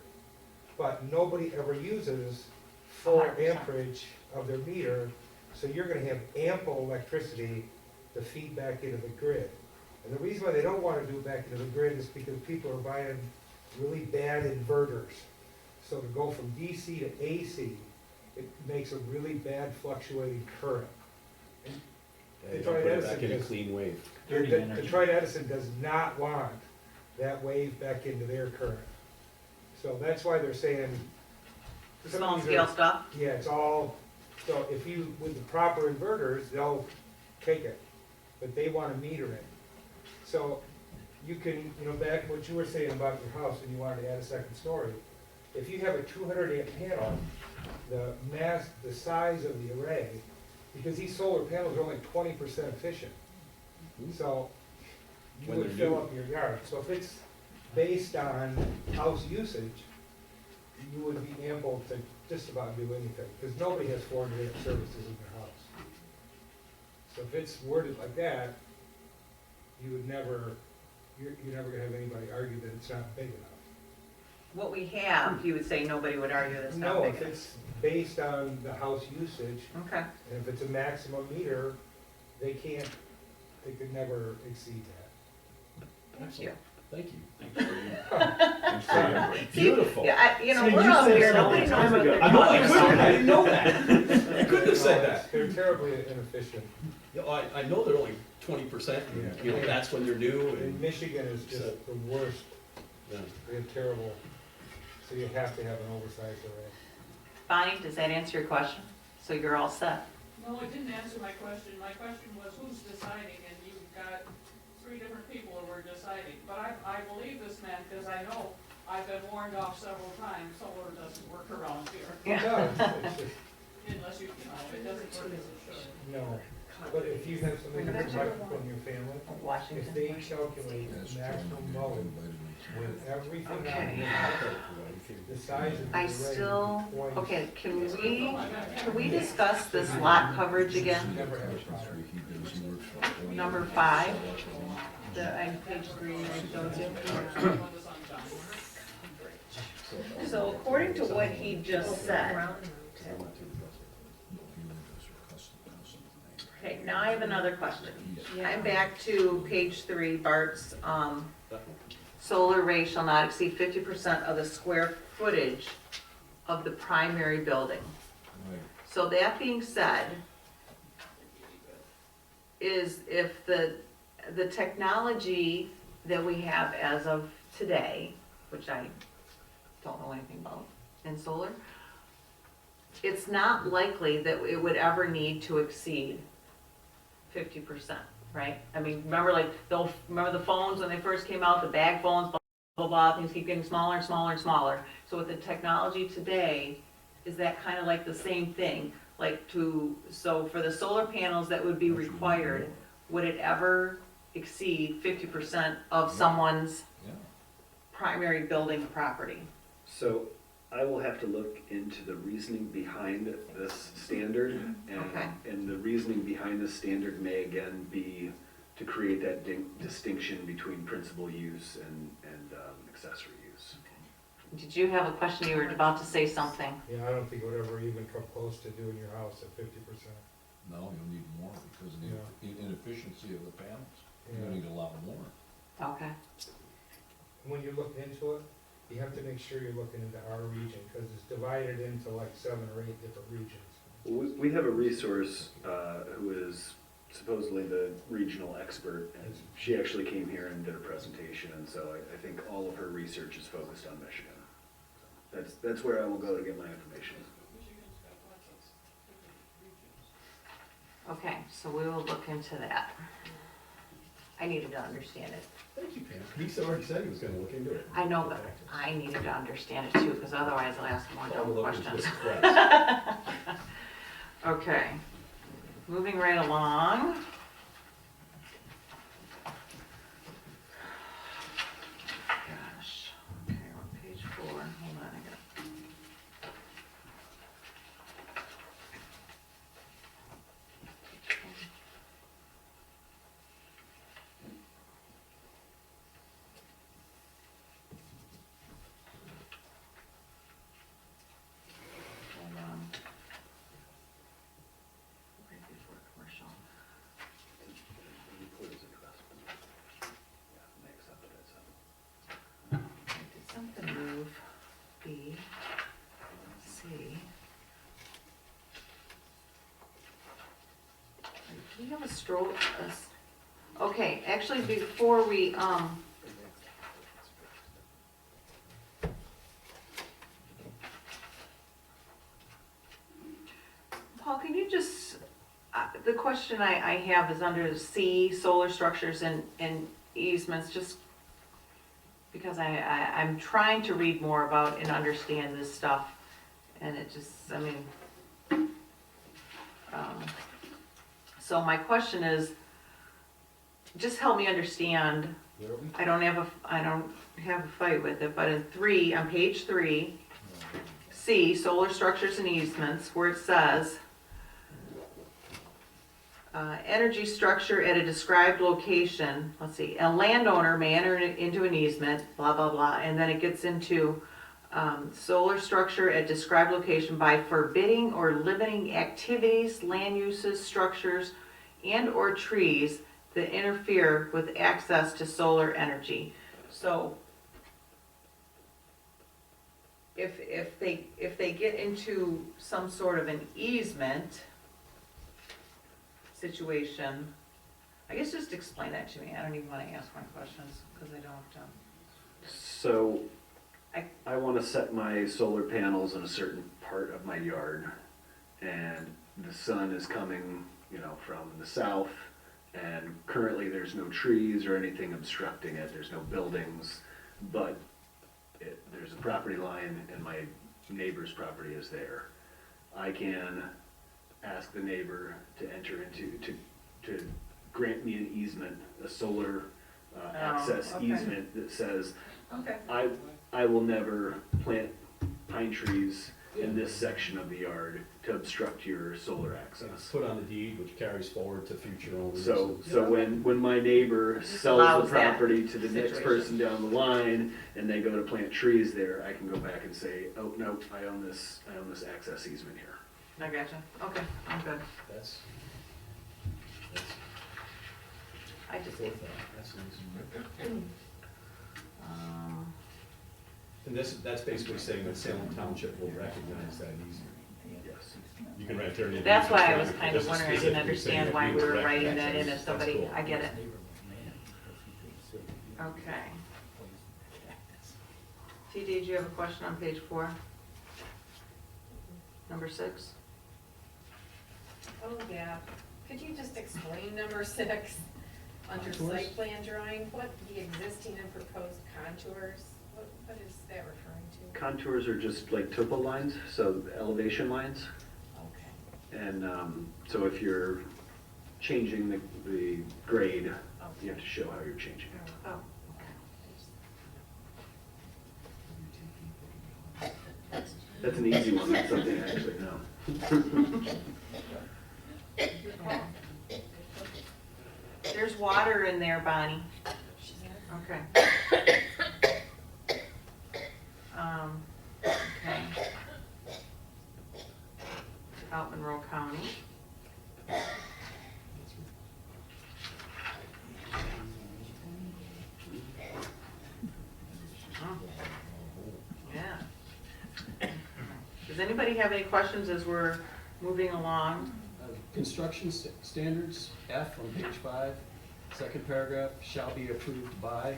But nobody ever uses full 100%. amperage of their meter, so you're going to have ample electricity to feed back into the grid. And the reason why they don't want to do it back into the grid is because people are buying really bad inverters. So to go from DC to AC, it makes a really bad fluctuating current. They don't put it back in a clean wave. Detroit Edison does not want that wave back into their current. So that's why they're saying. some of Small these scale are- stuff? Yeah, it's all So if you, with the proper inverters, they'll take it, but they wanna meter it. So you can, back what you were saying about your house and you wanted to add a second story, if you have a 200 amp panel, the size of the array, because these solar panels are only 20% efficient. So you When would they're fill new. up your yard. So if it's based on house usage, you would be able to just about do anything, because nobody has 400 amp services in their house. So if it's worded like that, you would never, you're never gonna have anybody argue that it's not big enough. What we have, you would say nobody would argue that's not No, big if enough. it's based on the house usage, Okay, and if it's a maximum meter, they could never exceed that. thank you. Thank you. Thanks for your input. Beautiful. Yeah, See, we're you up said here, so nobody many knows times what ago. they're I know, I talking couldn't, about. I didn't know that. You couldn't have said that. They're terribly inefficient. You know, I know they're only 20%, and, that's when they're new, In and, Michigan is just the worst. yeah. They're terrible. So you have to have an oversized array. Bonnie, does that answer your question? So you're all set? No, it didn't answer my question. My question was who's deciding, and you've got 3 different people who are deciding. But I believe this man, because I know I've been warned off several times, solar doesn't work around here. It does, it's just, Unless you, it doesn't work as it should. no. But if you have somebody that's electrical in your family, Washington. if they calculate maximum load with everything on Okay. the size of the I array. still, would be twice. okay, can we discuss this lot coverage again? Never have a problem. Number 5, on page 3, I showed you. So according to what he just said, okay, now I have another question. I'm back to page 3, Bart's, solar array shall not exceed 50% of the square footage of the primary building. So that being said, is if the technology that we have as of today, which I don't know anything about in solar, it's not likely that it would ever need to exceed 50%, right? I mean, remember the phones when they first came out, the bag phones, blah, blah, blah, things keep getting smaller and smaller and smaller. So with the technology today, is that kind of like the same thing? So for the solar panels that would be required, would it ever exceed 50% of someone's primary building property? So I will have to look into the reasoning behind this standard. Okay. And the reasoning behind this standard may again be to create that distinction between principal use and accessory use. Did you have a question? You were about to say something. Yeah, I don't think it would ever even come close to doing your house at 50%. No, you'll need more because of the inefficiency of the panels. Yeah. You'll need a lot more. Okay. When you look into it, you have to make sure you're looking into our region, because it's divided into like 7 or 8 different regions. We have a resource who is supposedly the regional expert, and she actually came here and did a presentation, and so I think all of her research is focused on Michigan. That's where I will go to get my information. Michigan's got lots of different regions. Okay, so we will look into that. I needed to understand it. Thank you, Pam. He already said he was gonna look into it. I know, but I needed to understand it too, because otherwise I'll ask more I'll dumb look into questions. this twice. Okay, moving right along. Gosh, okay, we're on page 4, hold on, I got. Hold on. Right before commercial. Did something move? B, C. Do we have a stroll? Okay, actually, before we, Paul, the question I have is under C, solar structures and easements, just because I'm trying to read more about and understand this stuff, and it just, I mean, so my question is, just help me understand. Where are we? I don't have a fight with it, but in 3, on page 3, C, solar structures and easements, where it says, energy structure at a described location, let's see, a landowner may enter into an easement, blah, blah, blah, and then it gets into solar structure at described location by forbidding or limiting activities, land uses, structures, and or trees that interfere with access to solar energy. So if they get into some sort of an easement situation, I guess just explain that to me. I don't even want to ask my questions because I don't. So, I want to set my solar panels in a certain part of my yard, and the sun is coming, from the south, and currently there's no trees or anything obstructing it, there's no buildings, but there's a property line and my neighbor's property is there. I can ask the neighbor to enter into, to grant me an easement, a solar access okay. easement that says, Okay. I will never plant pine trees in this section of the yard to obstruct your solar access. Put on the deed, which carries forward to future owners. So when my neighbor sells allows the that property to the next situation. person down the line, and they go to plant trees there, I can go back and say, oh, no, I own this access easement here. I gotcha. Okay, I'm good. That's I just, that's nice. um, And that's basically saying that Salem Township will recognize that easement. Yes. You can write there. that's why I was kind This of is wondering, I didn't specifically understand saying why that we you were will writing that recognize in it. as somebody, That's cool. I get it. Okay. TD, do you have a question on page 4? Number 6? Oh, yeah. Could you just explain number 6? Under Contours? site plan drawing, what the existing and proposed contours, what is that referring to? Contours are just like topo lines, so elevation lines. Okay. And so if you're changing the grade, you have to show how you're changing it. Oh. That's an easy one, that's something I actually know. There's water in there, Bonnie. Okay. Okay. Out Monroe County. Oh. Yeah. Does anybody have any questions as we're moving along? Construction standards, F on page 5, second paragraph, shall be approved by.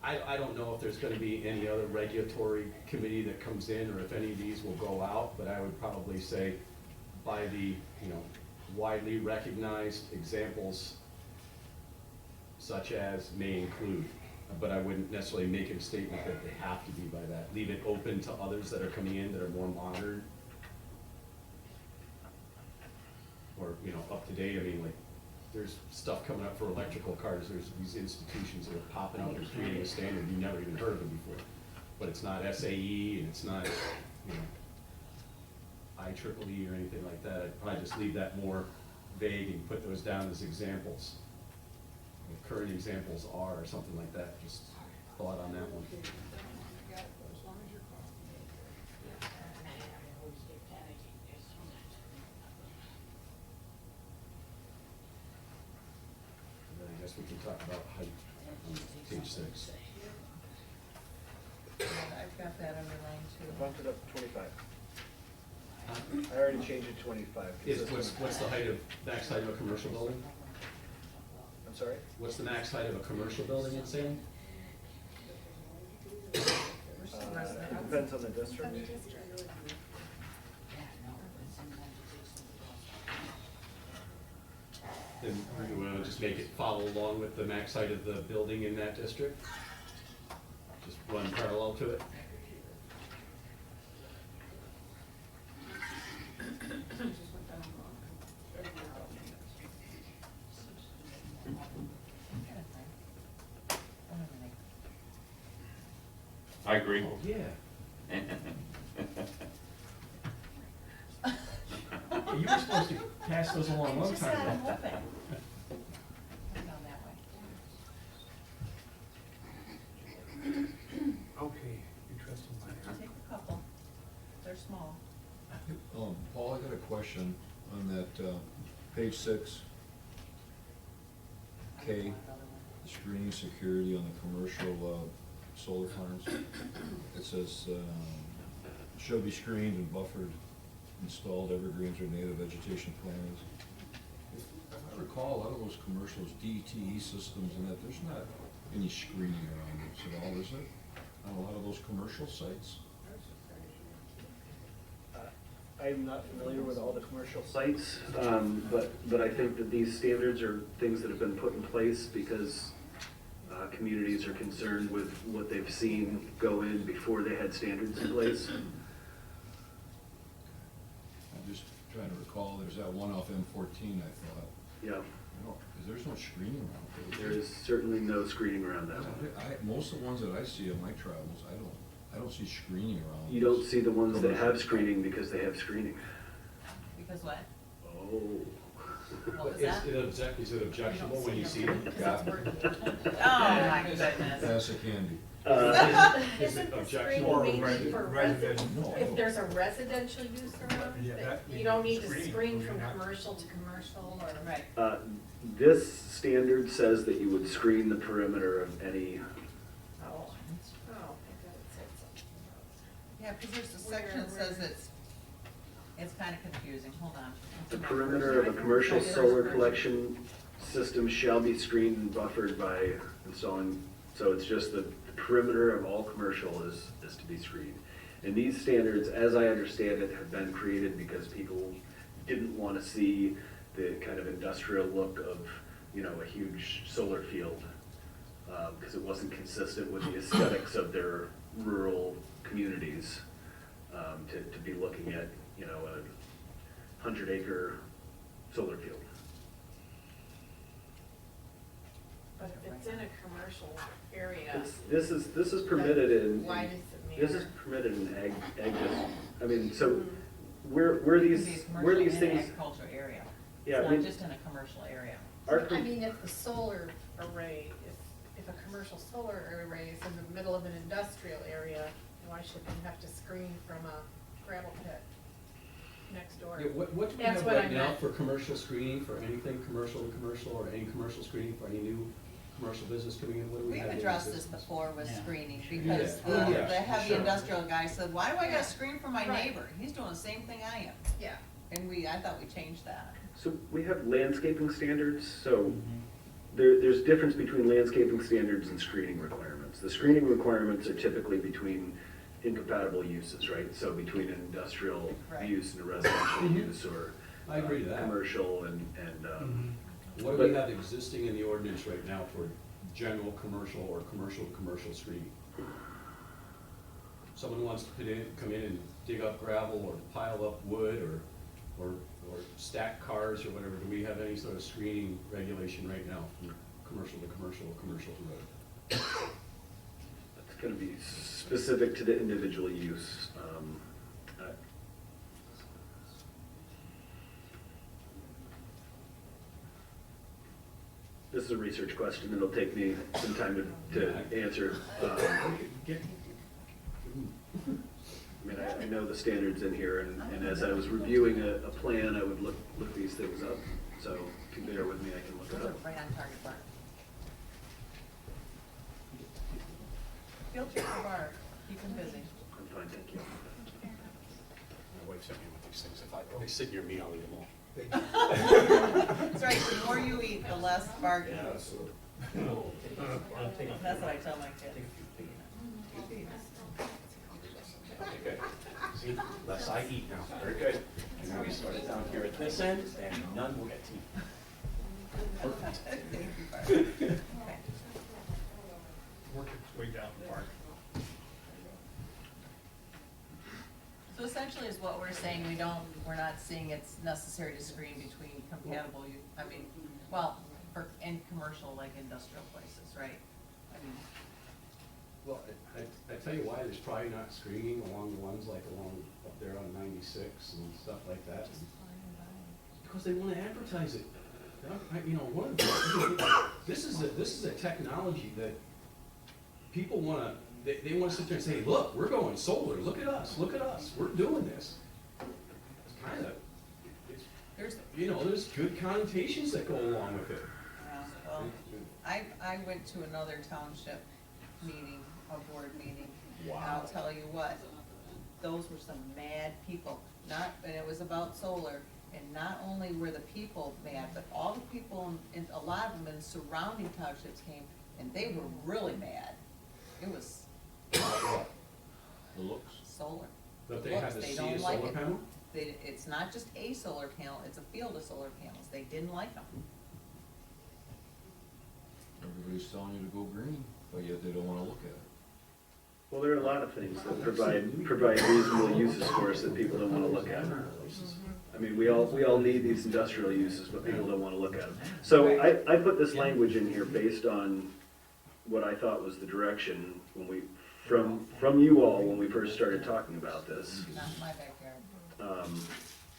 I don't know if there's gonna be any other regulatory committee that comes in, or if any of these will go out, but I would probably say by the, widely recognized examples such as may include. But I wouldn't necessarily make a statement that they have to be by that. Leave it open to others that are coming in that are more modern. Or, up to date. I mean, like, there's stuff coming up for electrical cars. There's these institutions that are popping up and creating a standard. You never even heard of them before. But it's not SAE and it's not, IEEE or anything like that. I'd probably just leave that more vague and put those down as examples. What current examples are, or something like that, just thought on that one. And then I guess we can talk about height on page 6. I've got that underlined too. Bumped it up to 25. I already changed it to 25. What's the height of, max height of a commercial building? I'm sorry? What's the max height of a commercial building in Salem? It depends on the district. Then we wanna just make it follow along with the max height of the building in that district? Just run parallel to it? I agree. Oh, yeah. You were supposed to pass those along a long time ago. Down that way. Okay, interesting. Take a couple. They're small. Paul, I got a question on that, page 6, K, screening security on the commercial, solar farms. It says, shall be screened and buffered, installed evergreens or native vegetation plantings. If I recall, a lot of those commercials, DTE systems and that, there's not any screening around it at all, is there? On a lot of those commercial sites? I'm not familiar with all the commercial sites, but I think that these standards are things that have been put in place because communities are concerned with what they've seen go in before they had standards in place. I'm just trying to recall, there's that one off M14, I thought. Yeah, There's no screening around it. there is certainly no screening around that one. Most of the ones that I see on my travels, I don't see screening around. You don't see the ones that have screening because they have screening. Because what? Oh. What was Is that? is it objectionable when you see them? Yeah. Oh, my goodness. Yes, it can be. Is Isn't it the objectionable? screening maybe for Residential. residential, if there's a residential use around, Yeah, that that you don't need to screening, screen from not- commercial to commercial or? Right. This standard says that you would screen the perimeter of any, Oh, I thought it said something Yeah, because there's a section that says it's kind of confusing, hold on. the perimeter of a commercial solar collection system shall be screened and buffered by installing, so it's just the perimeter of all commercial is to be screened. And these standards, as I understand it, have been created because people didn't want to see the kind of industrial look of, a huge solar field, because it wasn't consistent with the aesthetics of their rural communities, to be looking at, a 100-acre solar field. But if it's in a commercial area, This is permitted in. why does it This matter? is permitted in ag district. I mean, so where these things, Agricultural area. Yeah, It's I mean- not just in a commercial area. our, I mean, if the solar array, if a commercial solar array is in the middle of an industrial area, why should we have to screen from a gravel pit next door? Yeah, what do we That's have what right I now meant. for commercial screening, for anything commercial to commercial, or any commercial screening for any new commercial business coming in? What do we have? We've in addressed this existence? before with Yeah. screening, Sure. because Yeah. Oh, the yeah, heavy sure. industrial guy said, why do I Yeah. gotta screen from my Right. neighbor? He's doing the same thing I am. Yeah. And I thought we changed that. so we have landscaping standards, so Mhm. there's difference between landscaping standards and screening requirements. The screening requirements are typically between incompatible uses, right? So between an industrial Right. use and a residential Mhm. use, or I agree to that. commercial and What do we but- have existing in the ordinance right now for general commercial or commercial screening? Someone wants to come in and dig up gravel or pile up wood or stack cars or whatever, do we have any sort of screening regulation right now from commercial to commercial or commercial to road? it's gonna be specific to the individual use. This is a research question, it'll take me some time to answer. I mean, I know the standards in here, and as I was reviewing a plan, I would look these things up, so if you bear with me, I can look Those it are up. right on target, Barb. Field trip for Barb, keep him busy. I'm fine, thank you. My wife sent me with these things. If they sit near me, I'll eat them all. That's right, the more you eat, the less Barb eats. That's what I tell my kids. Okay, see, less I eat now, very good. And now we start it down here at this end, and none will get tea. Work its way down the park. So essentially is what we're saying, we're not seeing it's necessary to screen between compatible, in commercial, like industrial places, right? I mean, Well, I tell you why, there's probably not screening along the ones like along up there on 96 and stuff like that. Because they wanna advertise it. You know, one of the, this is a technology that people wanna, they wanna sit there and say, look, we're going solar, look at us, we're doing this. It's kinda, there's good connotations that go along with it. well, I went to another township meeting, a board meeting. Wow. And I'll tell you what, those were some mad people, and it was about solar. And not only were the people mad, but all the people, and a lot of them in surrounding townships came, and they were really mad. It was The looks. solar. But they had to They see don't a like solar it. panel? It's not just a solar panel, it's a field of solar panels. They didn't like them. Everybody's telling you to go green, but yet they don't wanna look at it. Well, there are a lot of things that provide reasonable uses for us that people don't wanna look at. I mean, we all need these industrial uses, but people don't wanna look at them. So I put this language in here based on what I thought was the direction when from you all, when we first started talking about this. Not in my backyard.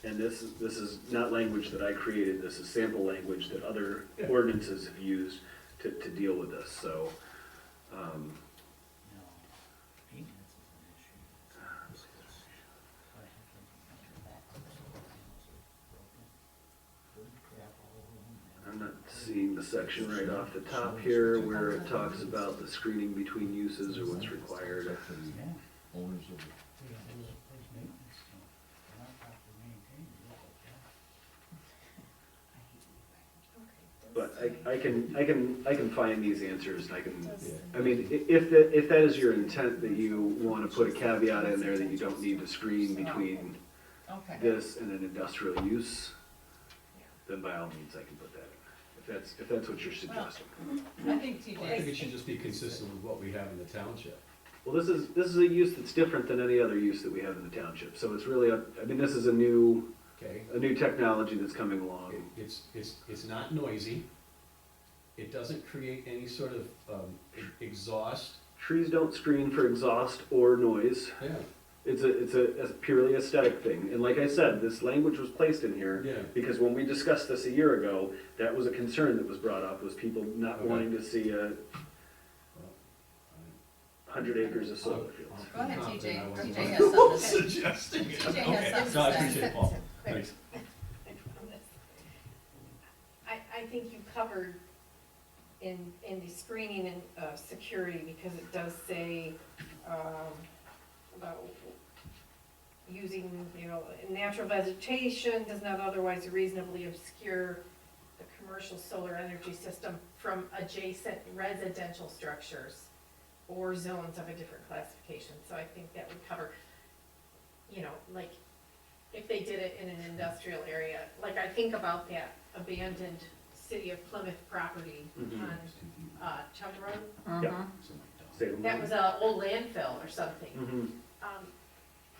And this is not language that I created, this is sample language that other ordinances have used to deal with this, so. I'm not seeing the section right off the top here where it talks about the screening between uses or what's required. Owners of it. But I can find these answers, and I mean, if that is your intent, that you want to put a caveat in there that you don't need to screen between Okay. this and an industrial use, then by all means, I can put that in, if that's what you're suggesting. I think Well, I think it TJ, should just be consistent with what we have in the township. Well, this is a use that's different than any other use that we have in the township, so it's really, I mean, this is a new technology that's coming along. It's not noisy. It doesn't create any sort of exhaust. Trees don't screen for exhaust or noise. Yeah. It's a purely aesthetic thing, and like I said, this language was placed in here Yeah. because when we discussed this a year ago, that was a concern that was brought up, was people not Okay. wanting to see 100 acres of solar fields. go ahead, I'm TJ. confident TJ I has something to say. suggesting it. TJ has something No, I to say. appreciate it, Paul. Thanks. I think you covered in the screening and security, because it does say about using, natural vegetation does not otherwise reasonably obscure the commercial solar energy system from adjacent residential structures or zones of a different classification. So I think that would cover, like, if they did it in an industrial area, like I think about that abandoned City of Plymouth property on Chum Road. Mhm. Salem. That was a old landfill or something. Mhm.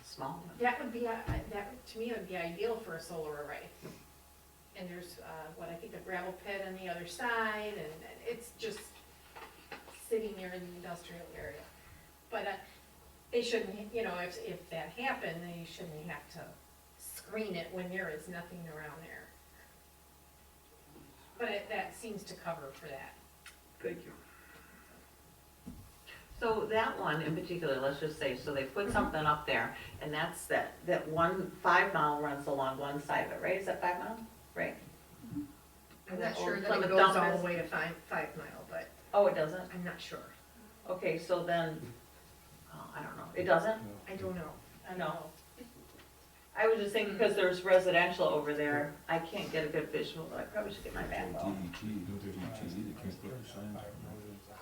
Small. That would be, that, to me, would be ideal for a solar array. And there's, what I think a gravel pit on the other side, and it's just sitting near an industrial area. But they shouldn't, if that happened, then you shouldn't have to screen it when there is nothing around there. But that seems to cover for that. Thank you. So that one in particular, let's just say, so they put something up there, and that's that 5 mile runs along one side of it, right? Is that 5 mile? Right? I'm not sure that Plymouth it goes dump all is- the way to 5 mile, but Oh, it doesn't? I'm not sure. Okay, so then, I don't know. It doesn't? I don't know. I don't No. know. I was just thinking, because there's residential over there, I can't get a good visual, I probably should get my backhoe.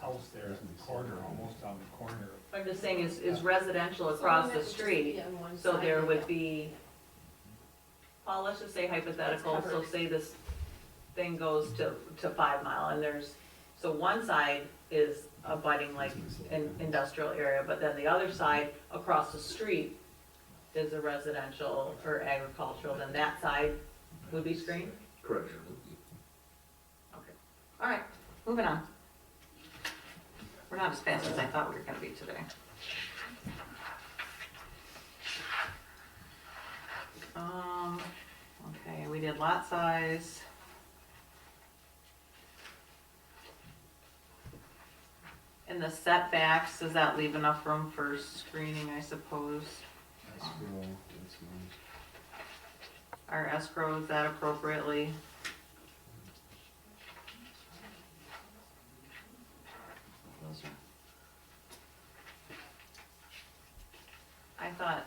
House there in the corner, almost on the corner. I'm just saying, is residential across the street, so there would be, well, let's just say hypothetical, so say this thing goes to 5 Mile, and there's, so one side is abutting like an industrial area, but then the other side, across the street, is a residential or agricultural, then that side would be screened? Correct. Okay, all right, moving on. We're not as fast as I thought we were gonna be today. Okay, we did lot size. And the setbacks, does that leave enough room for screening, I suppose? Our escrow, is that appropriately? Those are. I thought,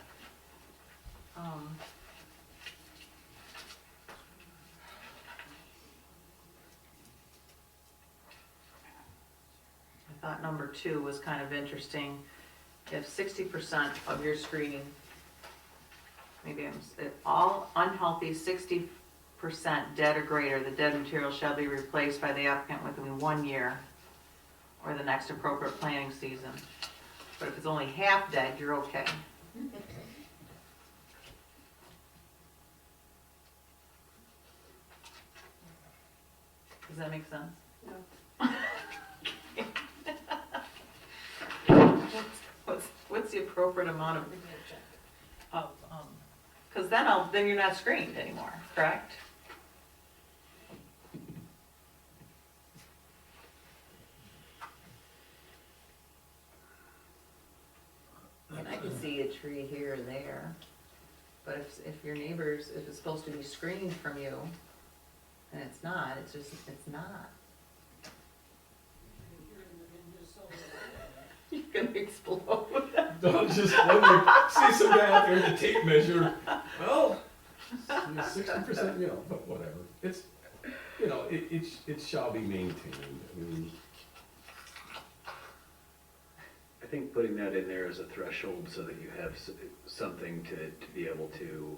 number 2 was kind of interesting. If 60% of your screening, if all unhealthy 60% dead or greater, the dead material shall be replaced by the applicant within 1 year or the next appropriate planting season. But if it's only half dead, you're okay. Does that make sense? No. What's the appropriate amount of, because then you're not screened anymore, correct? And I can see a tree here and there, but if your neighbors, if it's supposed to be screened from you, and it's not, it's not. You're gonna explode. Don't just let me see some guy out there with a tape measure. Well, 60%, but whatever. It's, it shall be maintained. I mean, I think putting that in there as a threshold so that you have something to be able to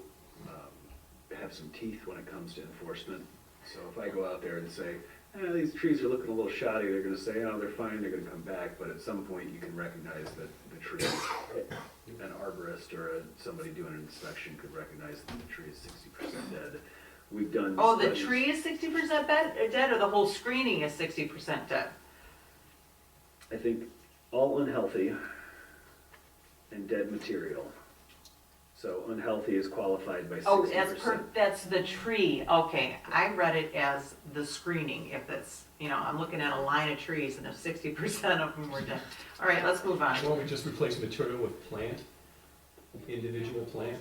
have some teeth when it comes to enforcement. So if I go out there and say, these trees are looking a little shoddy, they're gonna say, oh, they're fine, they're gonna come back, but at some point you can recognize that the tree, an arborist or somebody doing an inspection could recognize that the tree is 60% dead. We've done Oh, the studies- tree is 60% dead, or the whole screening is 60% dead? I think all unhealthy and dead material. So unhealthy is qualified by 60%. Oh, that's the tree, okay. I read it as the screening, if it's, I'm looking at a line of trees and if 60% of them were dead. All right, let's move on. why don't we just replace material with plant, individual plant?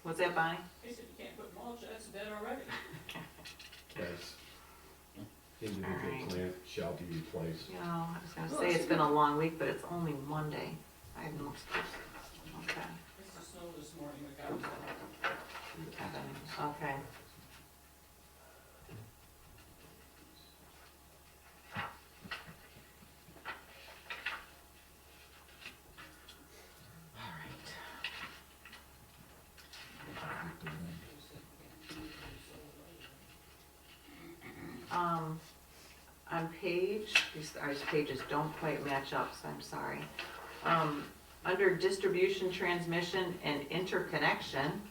What's that, Bonnie? He said you can't put mulch, that's dead already. As individual Alright. plant shall be replaced. I was gonna say it's been a long week, but it's only Monday. I have no excuse. Okay. It's the snow this morning, we got it. Okay. On these pages don't quite match up, so I'm sorry. Under distribution, transmission, and interconnection,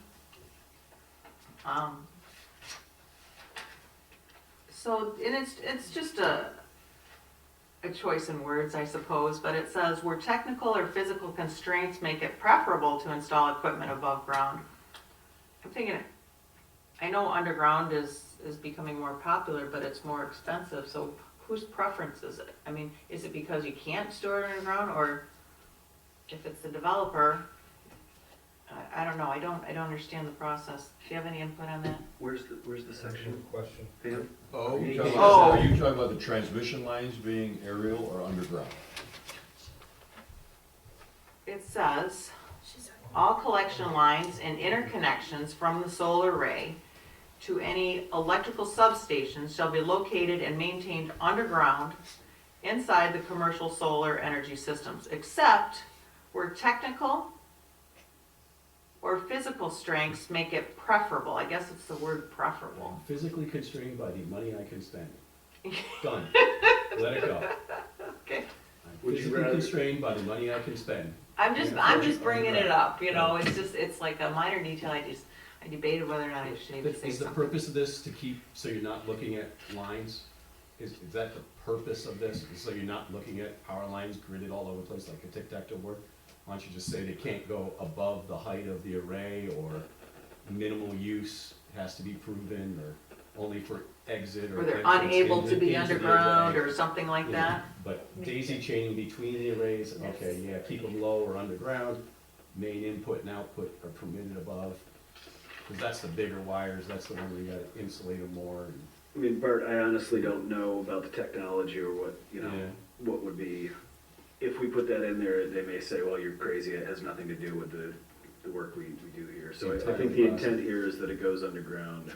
and it's just a choice in words, I suppose, but it says, where technical or physical constraints make it preferable to install equipment above ground. I'm thinking, I know underground is becoming more popular, but it's more expensive, so whose preference is it? I mean, is it because you can't store it underground, or if it's the developer? I don't know, I don't understand the process. Do you have any input on that? Where's the section? Good question. Pam? Oh, Are are you talking about the transmission lines being aerial or underground? It says, all collection lines and interconnections from the solar array to any electrical substations shall be located and maintained underground inside the commercial solar energy systems, except where technical or physical strengths make it preferable. I guess it's the word preferable. Physically constrained by the money I can spend. Done. Let it go. Okay. I'm Would you physically rather- constrained by the money I can spend. I'm just Yeah. bringing it up, you know, it's just, it's like a minor detail, I debated whether or not I should even But say is the something. purpose of this to keep, so you're not looking at lines? Is that the purpose of this? So you're not looking at power lines gridded all over the place like a tic-tac-toe board? Why don't you just say they can't go above the height of the array, or minimal use has to be proven, or only for exit or Or they're entrance unable into- to be into the underground array? or something like You know, that. But daisy chaining between the arrays, okay, yeah, keep them low or underground, main input and output are permitted above. Cause that's the bigger wires, that's the one where you gotta insulate them more. And, I mean, Bart, I honestly don't know about the technology or what, you know, Yeah. what would be, if we put that in there, they may say, well, you're crazy, it has nothing to do with the work we do here. So I think the intent here is that it goes underground.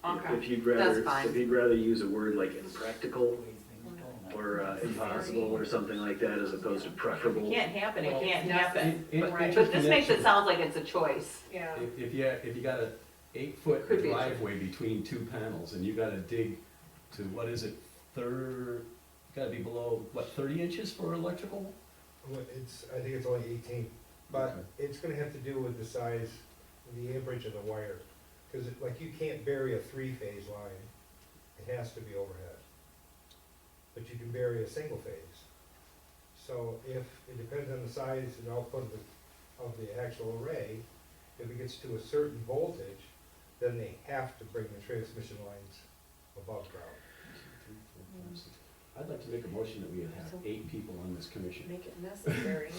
Okay, If you'd that's rather, fine. if you'd rather use a word like impractical or impossible or something like that as opposed to preferable. It can't happen, it Well, can't it's happen. Right. But this makes it sound like it's a choice. Yeah. If you got a 8-foot Could be. driveway between two panels and you gotta dig to, what is it, gotta be below, what, 30 inches for electrical? Well, I think it's only 18, but Okay. it's gonna have to do with the size, the amperage of the wire. Cause like you can't bury a 3-phase line, it has to be overhead. But you can bury a single phase. So if, it depends on the size and output of the actual array, if it gets to a certain voltage, then they have to bring the transmission lines above ground. I'd like to make a motion that we have 8 people on this commission. Make it necessary.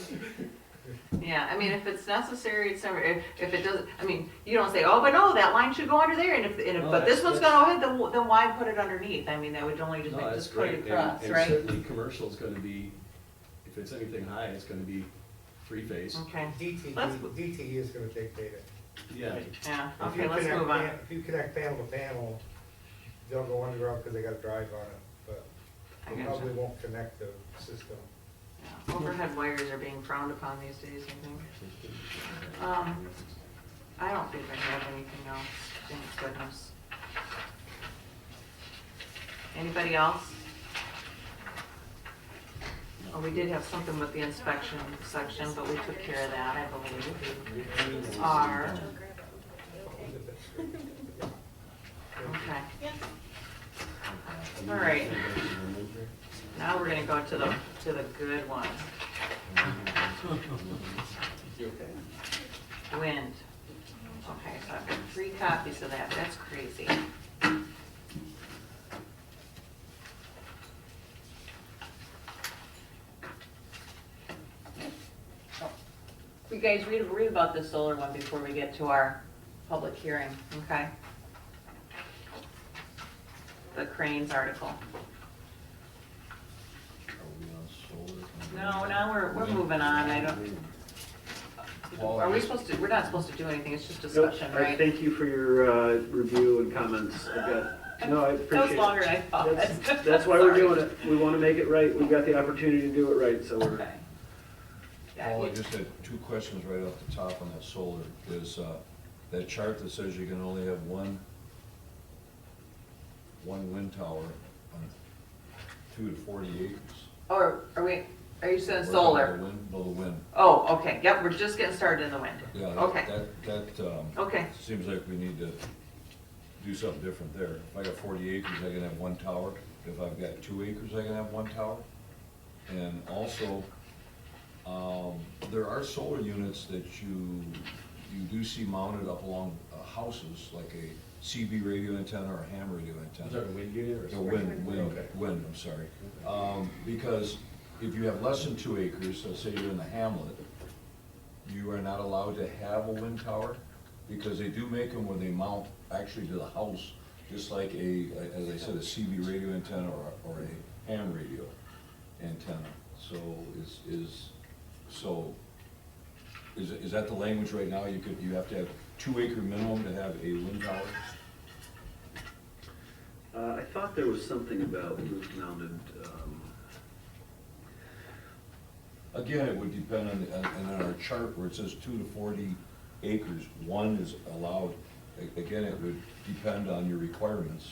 Yeah, I mean, if it's necessary, it's never, if it doesn't, I mean, you don't say, oh, but no, that line should go under there, and if, No, but this that's- one's gonna hit, then why put it underneath? I mean, that would only just No, make, that's just put it great, across, and right? certainly commercial's gonna be, if it's anything high, it's gonna be 3-phase. Okay, DT, Let's- DTE is gonna dictate it. Yeah, yeah, If you okay, let's connect move on. If you connect panel to panel, they'll go underground because they got a drive on it, but I they gotcha. probably won't connect the system. Yeah, Overhead wires are being frowned upon these days, I think. I don't think I have anything else, thank goodness. Anybody else? Oh, we did have something with the inspection section, but we took care of that, I believe. Our, okay. All right, now we're gonna go to the good one. Wind. Okay, so I've got 3 copies of that, that's crazy. You guys read about the solar one before we get to our public hearing, okay? The Cranes article. No, now we're moving on, I don't, are we supposed to, we're not supposed to do anything, it's just Nope, discussion, I right? thank you for your review and comments. I've got, no, I appreciate it. That was longer than I thought. That's why we're Sorry. doing it. We want to make it right. We've got the opportunity to do it right, so we're. Okay. Yeah, Paul, I you- just had 2 questions right off the top on that solar. Is that chart that says you can only have one wind tower on 2 to 40 acres? Or, are you saying Or the solar? wind? No, the wind. Oh, okay, yep, we're just getting started in the wind. Yeah, Okay. that Okay, seems like we need to do something different there. If I got 40 acres, I can have 1 tower. If I've got 2 acres, I can have 1 tower. And also, there are solar units that you do see mounted up along houses, like a CB radio antenna or a ham radio is antenna. that a wind unit or? No, something? Okay. wind, I'm sorry. Because if you have less than 2 acres, so say you're in the hamlet, you are not allowed to have a wind tower, because they do make them where they mount actually to the house, just like as I said, a CB radio antenna or a ham radio antenna. So is that the language right now? You have to have 2 acre minimum to have a wind tower? I thought there was something about roof mounted. Again, it would depend on our chart where it says 2 to 40 acres, one is allowed. Again, it would depend on your requirements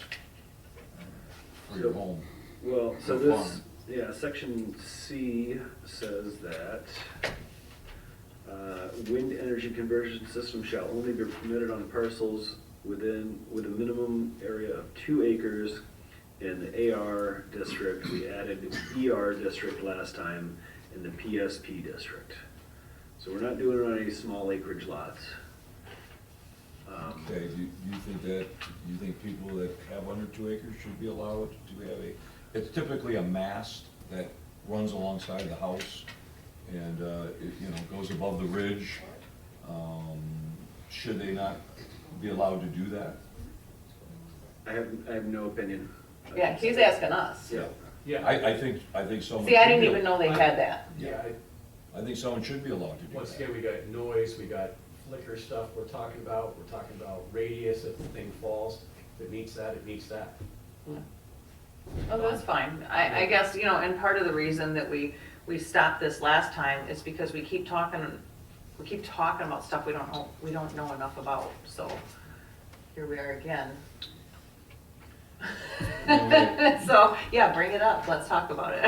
for your home. Well, so For this, farm. yeah, section C says that wind energy conversion system shall only be permitted on parcels with a minimum area of 2 acres in the AR district. We added ER district last time in the PSP district. So we're not doing it on any small acreage lots. Okay, do you think people that have under 2 acres should be allowed to have it's typically a mast that runs alongside the house and, it goes above the ridge. Should they not be allowed to do that? I have no opinion. Yeah, he's asking us. Yeah. Yeah, I think someone. See, I should didn't be- even know they had that. yeah, I think someone should be allowed to do that. once again, we got noise, we got flicker stuff we're talking about radius if the thing falls. If it meets that, it meets that. Oh, that's fine. I guess, and part of the reason that we stopped this last time is because we keep talking about stuff we don't know enough about, so here we are again. So, yeah, bring it up, let's talk about it.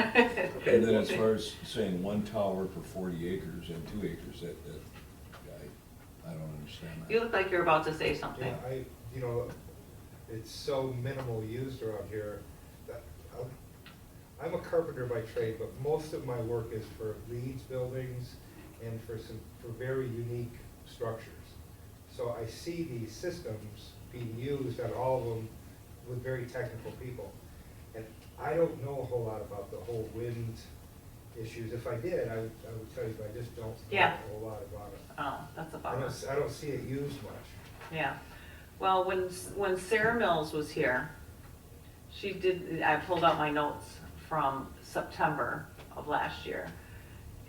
And then as far as saying 1 tower per 40 acres and 2 acres, I don't understand that. You look like you're about to say something. Yeah, it's so minimal used around here that I'm a carpenter by trade, but most of my work is for Leeds buildings and for very unique structures. So I see these systems being used on all of them with very technical people. And I don't know a whole lot about the whole wind issues. If I did, I would tell you, but I just don't know Yeah. a whole lot about it. Oh, that's a bummer. I don't see it used much. Yeah. Well, when Sarah Mills was here, I pulled out my notes from September of last year.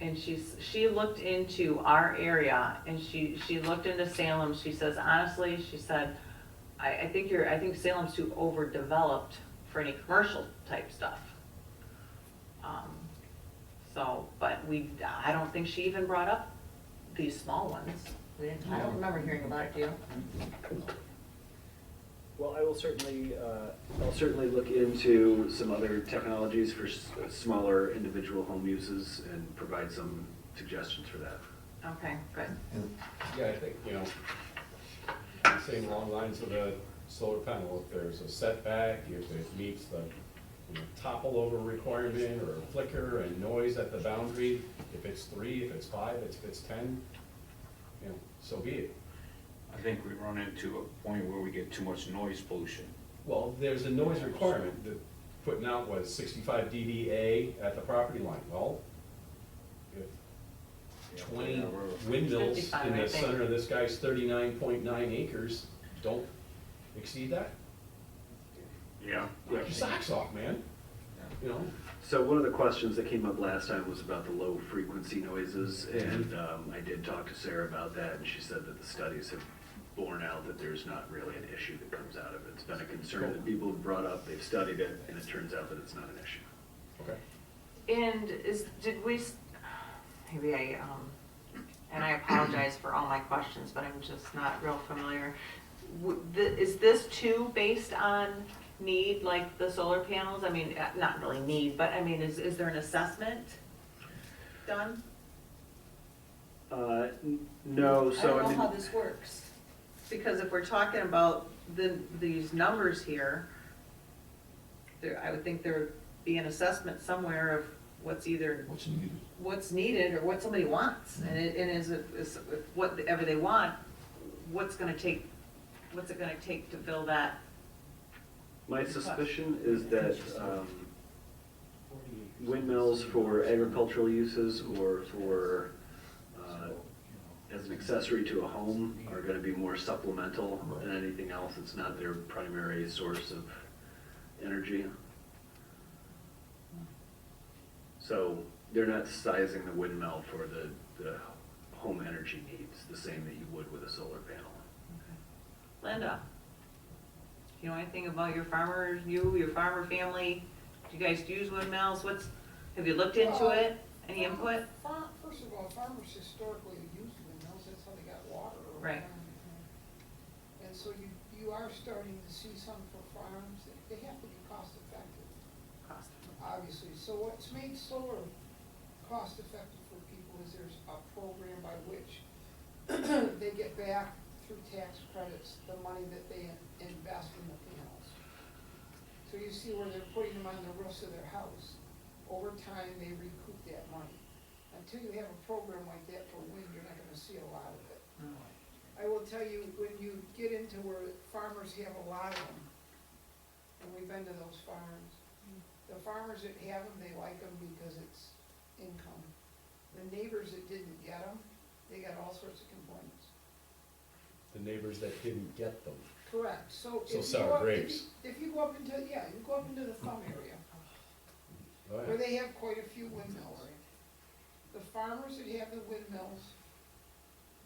And she looked into our area and she looked into Salem. She says, honestly, she said, I think Salem's too overdeveloped for any commercial type stuff. But I don't think she even brought up these small ones. I don't remember hearing about it, do you? Well, I will certainly, I'll certainly look into some other technologies for smaller individual home uses and provide some suggestions for that. Okay, good. Yeah, I think, same along lines of the solar panel, if there's a setback, if it meets the topple over requirement or flicker and noise at the boundary, if it's 3, if it's 5, if it's 10, so be it. I think we run into a point where we get too much noise pollution. Well, there's a noise requirement, that putting out was 65 dBA at the property line. Well, if 20 windmills 55, in I the think. center of this guy's 39.9 acres don't exceed that, Yeah. knock your socks off, man. So one of the questions that came up last time was about the low frequency noises, and I did talk to Sarah about that, and she said that the studies have borne out that there's not really an issue that comes out of it. It's been a concern that people have brought up, they've studied it, and it turns out that it's not an issue. Okay. And and I apologize for all my questions, but I'm just not real familiar. Is this too based on need, like the solar panels? I mean, not really need, but I mean, is there an assessment done? No, so I don't know how this works. Because if we're talking about these numbers here, I would think there would be an assessment somewhere of what's needed or what somebody wants. And is whatever they want, what's it gonna take to fill that? My suspicion is that windmills for agricultural uses or for, as an accessory to a home are gonna be more supplemental than anything else. It's not their primary source of energy. So they're not sizing the windmill for the home energy needs, the same that you would with a solar panel. Linda, do you know anything about your farmer family? Do you guys use windmills? Have you looked into it? Any input? First of all, farmers historically used windmills, that's how they got water Right. And so you are starting to see some for farms, they have to be cost effective, Cost. obviously. So what's made solar cost effective for people is there's a program by which they get back through tax credits the money that they invest in the panels. So you see where they're putting them on the roofs of their house. Over time, they recoup that money. Until you have a program like that for wind, you're not gonna see a lot of it. I will tell you, when you get into where farmers have a lot of them, and we've been to those farms, the farmers that have them, they like them because it's income. The neighbors that didn't get them, they got all sorts of complaints. The neighbors that didn't get them. Correct, so So if you sour go up, grapes. if you go up into, yeah, you go up into the thumb area, Oh, where yeah. they have quite a few windmills. The farmers that have the windmills,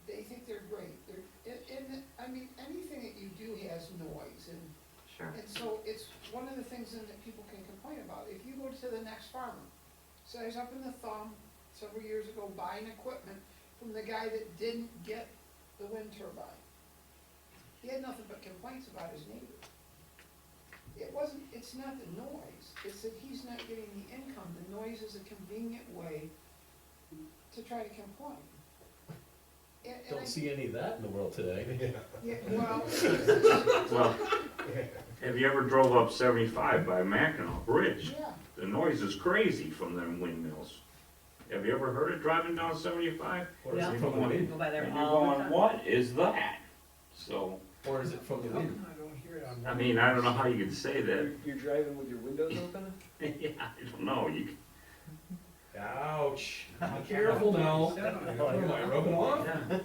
they think they're great. I mean, anything that you do has noise, and Sure. so it's one of the things that people can complain about. If you go to the next farmer, so I was up in the thumb several years ago buying equipment from the guy that didn't get the wind turbine. He had nothing but complaints about his neighbor. It's not the noise, it's that he's not getting the income. The noise is a convenient way to try to complain. Don't see any of that in the world today. Yeah, well, Well, have you ever drove up 75 by Mackinac Bridge? yeah, The noise is crazy from them windmills. Have you ever heard it driving down 75? Or is Yeah. it from the wind? Go by there And you're all the going, time. what is that? So, Or is it from the wind? I don't hear it on. I mean, I don't know how you can say that. You're driving with your windows open? Yeah, I don't know, you, Ouch. Be careful now. Am I rubbing off? yeah.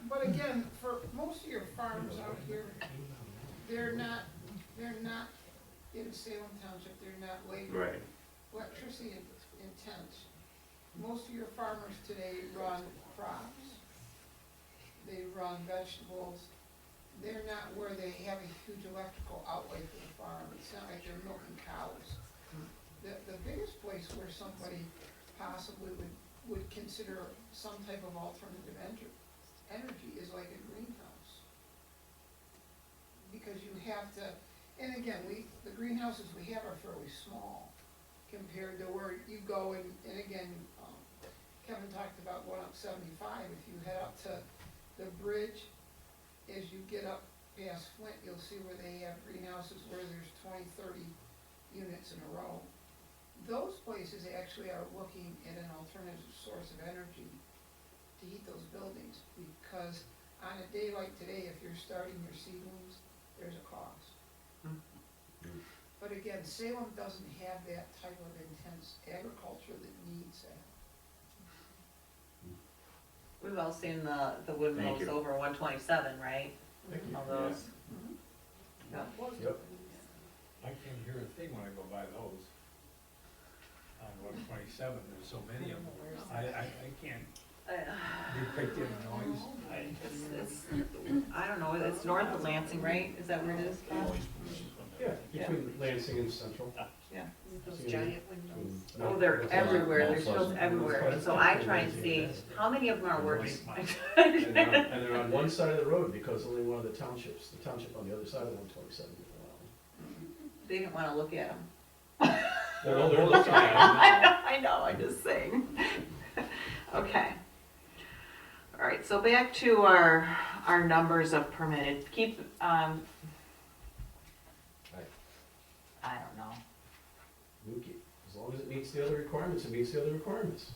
but again, for most of your farms out here, they're not in Salem Township, they're not labor. Right. Electricity intense. Most of your farmers today run crops. They run vegetables. They're not where they have a huge electrical outlay for the farm. It's not like they're milking cows. The biggest place where somebody possibly would consider some type of alternative energy is like a greenhouse. Because you have to, and again, the greenhouses we have are fairly small compared to where you go and again, Kevin talked about going up 75. If you head up to the bridge, as you get up past Flint, you'll see where they have greenhouses where there's 20, 30 units in a row. Those places actually are looking at an alternative source of energy to heat those buildings, because on a day like today, if you're starting your seedlings, there's a cost. But again, Salem doesn't have that type of intense agriculture that needs that. We've all seen the windmills you. over 127, right? Thank you. All those. Yeah. Yep. I can't hear a thing when I go by those. On 127, there's so many of them. I can't depict the noise. I don't know, it's north of Lansing, right? Is that where it is? Yeah, between Lansing and Central. Yeah. Those See, giant windows. Oh, they're everywhere, there's shows everywhere, and so I try and see, how many of them are working? And they're on one side of the road because only one of the township on the other side of 127 is allowed. They didn't wanna look at them. Well, they're looking at I know, I'm just saying. Okay. All right, so back to our numbers of permitted, keep, I don't know. as long as it meets the other requirements, it meets the other requirements.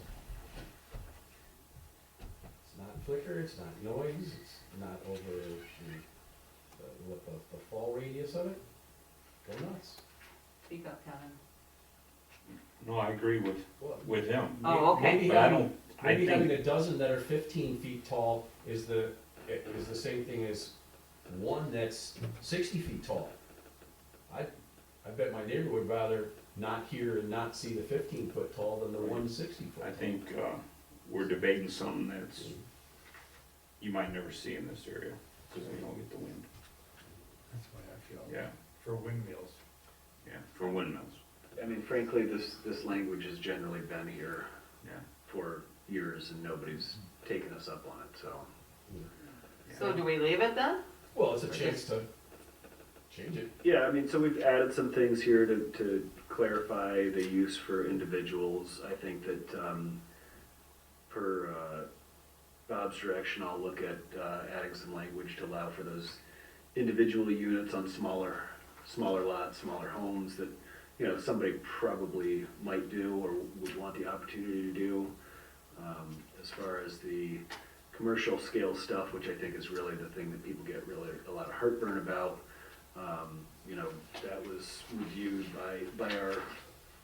It's not flicker, it's not noise, it's not over the fall radius of it. Go nuts. Speak up, Kevin. No, I agree with him. Oh, okay. Maybe But I having, don't, I maybe having think, a dozen that are 15 feet tall is the same thing as one that's 60 feet tall. I bet my neighbor would rather not hear and not see the 15-foot tall than the one 60-foot. I think, we're debating something that's, you might never see in this area, because we don't get the wind. That's what I feel. Yeah, For windmills. yeah, for windmills, I mean, frankly, this language has generally been here yeah. for years and nobody's taken us up on it, so. So do we leave it then? Well, it's a chance to change it. Yeah, I mean, so we've added some things here to clarify the use for individuals. I think that, per Bob's direction, I'll look at adding some language to allow for those individual units on smaller lots, smaller homes that, you know, somebody probably might do or would want the opportunity to do. As far as the commercial scale stuff, which I think is really the thing that people get really a lot of heartburn about, you know, that was reviewed by our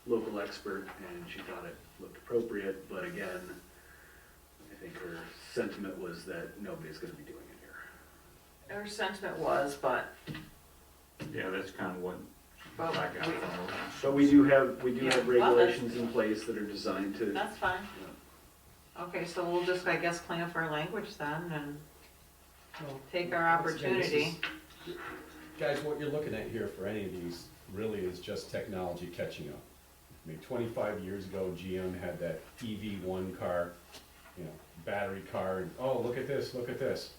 local expert, and she thought it looked appropriate, but again, I think her sentiment was that nobody's gonna be doing it here. Our sentiment was, but Yeah, that's kind of what But I got we- from her. But we do have Yeah, well, regulations in place that are designed to. that's fine. Okay, so we'll just, I guess, clean up our language then and take our opportunity. Guys, what you're looking at here for any of these really is just technology catching up. I mean, 25 years ago, GM had that EV1 car, you know, battery car, and oh, look at this, look at this.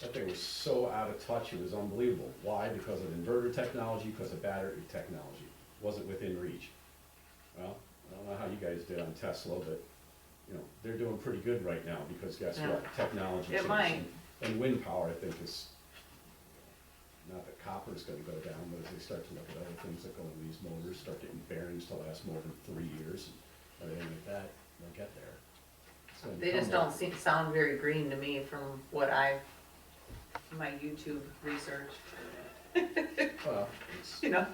That thing was so out of touch, it was unbelievable. Why? Because of inverter technology, because of battery technology. Wasn't within reach. Well, I don't know how you guys did on Tesla, but, you know, they're doing pretty good right now, because guess Yeah. what? Technology It changed. might. And wind power, I think, is, not that copper's gonna go down, but as they start to look at other things that go into these motors, start getting bearings to last more than 3 years, and everything like that, they'll get there. It's gonna They just become don't sound very green to me from what my YouTube research. Well, it's, You know,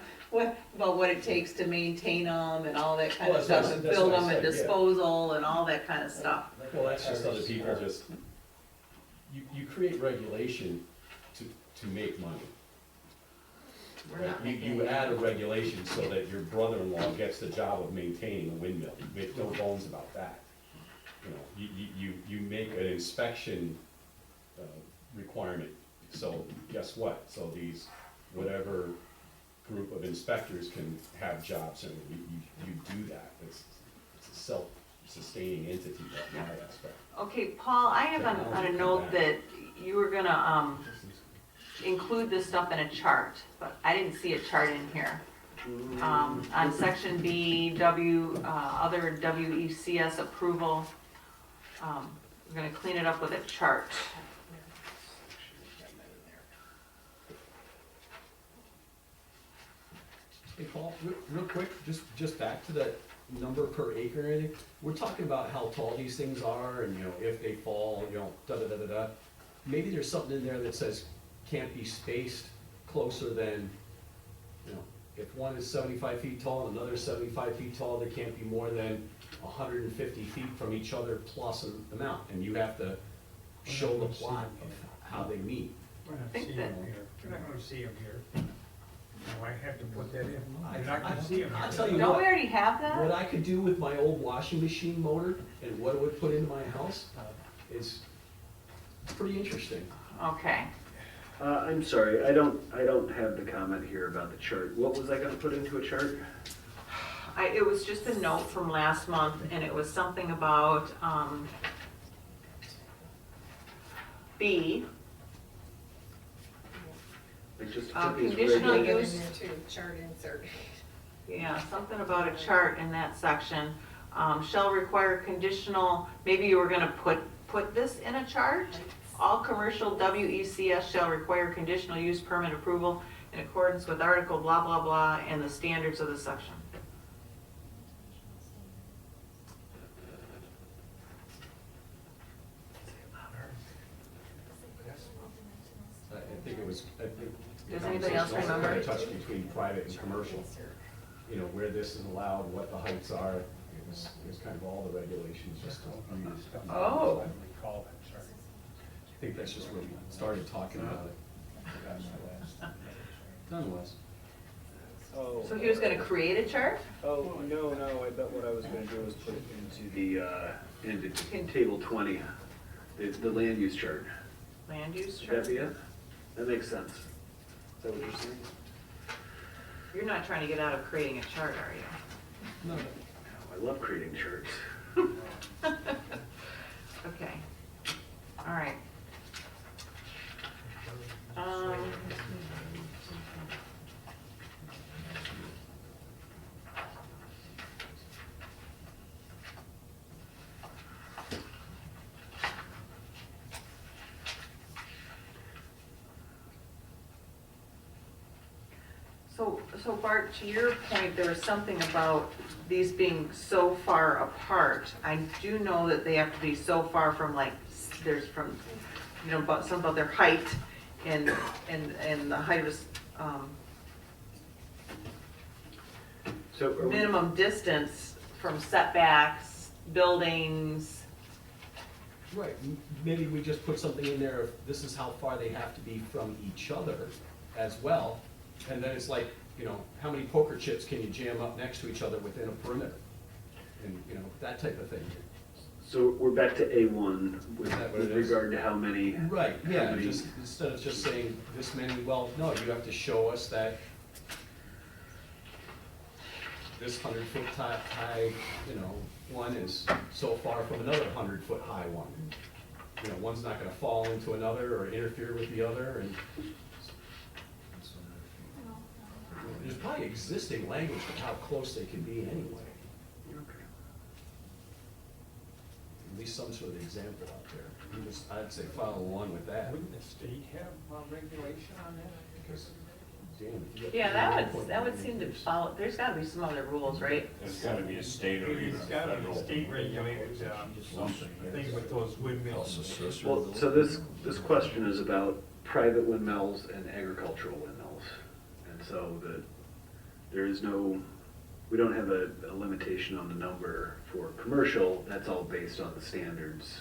about what it takes to maintain them and all that kind Well, of stuff, that's and what I build them and said, yeah. disposal and all that kind of stuff. well, that's just other people just, you create regulation to make money. We're not Right? making You any add a money. regulation so that your brother-in-law gets the job of maintaining a windmill. You make no bones about that. You know, you make an inspection requirement. So guess what? So these, whatever group of inspectors can have jobs, and you do that. It's a self-sustaining entity, that's my aspect. Okay, Paul, I have on a note that you were gonna, include this stuff in a chart, but I didn't see a chart in here. On section B, other WECS approval, we're gonna clean it up with a chart. Hey, Paul, real quick, just back to that number per acre and everything. We're talking about how tall these things are and, you know, if they fall, you know, da-da-da-da-da. Maybe there's something in there that says can't be spaced closer than, you know, if one is 75 feet tall and another is 75 feet tall, there can't be more than 150 feet from each other plus an amount. And you have to show the plot of how they meet. We're not think seeing that- them here. We're not gonna see them here. No, I have to put that in. You're not gonna see them here. I'll tell you Don't what. we already have What that? I could do with my old washing machine motor and what it would put into my house is pretty interesting. Okay, I'm sorry, I don't have the comment here about the chart. What was I gonna put into a chart? it was just a note from last month, and it was something about, B, Like just to Uh, put these conditional regular- use- In there too, chart insert. yeah, something about a chart in that section. Shall require conditional, maybe you were gonna put this in a chart? All commercial WECS shall require conditional use permit approval in accordance with article blah, blah, blah, and the standards of the section. I think it was, I think. Does anybody else remember? A touch between private and commercial, you know, where this is allowed, what the heights are, it was kind of all the regulations just to read. Oh. I recall that chart. I think that's just where we started talking about it. Done was. Oh. So he was gonna create a chart? Oh, no, I bet what I was gonna do was put it into into table 20, the land use chart. Land use Would chart? that be it? That makes sense. Is that what you're saying? You're not trying to get out of creating a chart, are you? No, I love creating charts. Okay, all right. so Bart, to your point, there was something about these being so far apart. I do know that they have to be so far from like, there's from, you know, about some about their height and the height of, So are we- minimum distance from setbacks, buildings. Right, maybe we just put something in there, if this is how far they have to be from each other as well. And then it's like, you know, how many poker chips can you jam up next to each other within a perimeter? And, you know, that type of thing. So we're back to A1 with, Is that what with it is? regard to how many. Right, how yeah, many- just, instead of just saying this many, well, no, you have to show us that this 100-foot high, you know, one is so far from another 100-foot high one. You know, one's not gonna fall into another or interfere with the other, and there's probably existing language for how close they can be anyway. Okay. At least some sort of example out there. You just, I'd say follow along with that. Wouldn't the state have regulation on that? Because Damn, if you got Yeah, 3.9 that would seem to acres. follow, there's gotta be some other rules, right? There's gotta be a state or even a it's gotta be federal. state regulated, thing with those windmills. Well, so this question is about private windmills and agricultural windmills. And so there is no, we don't have a limitation on the number for commercial. That's all based on the standards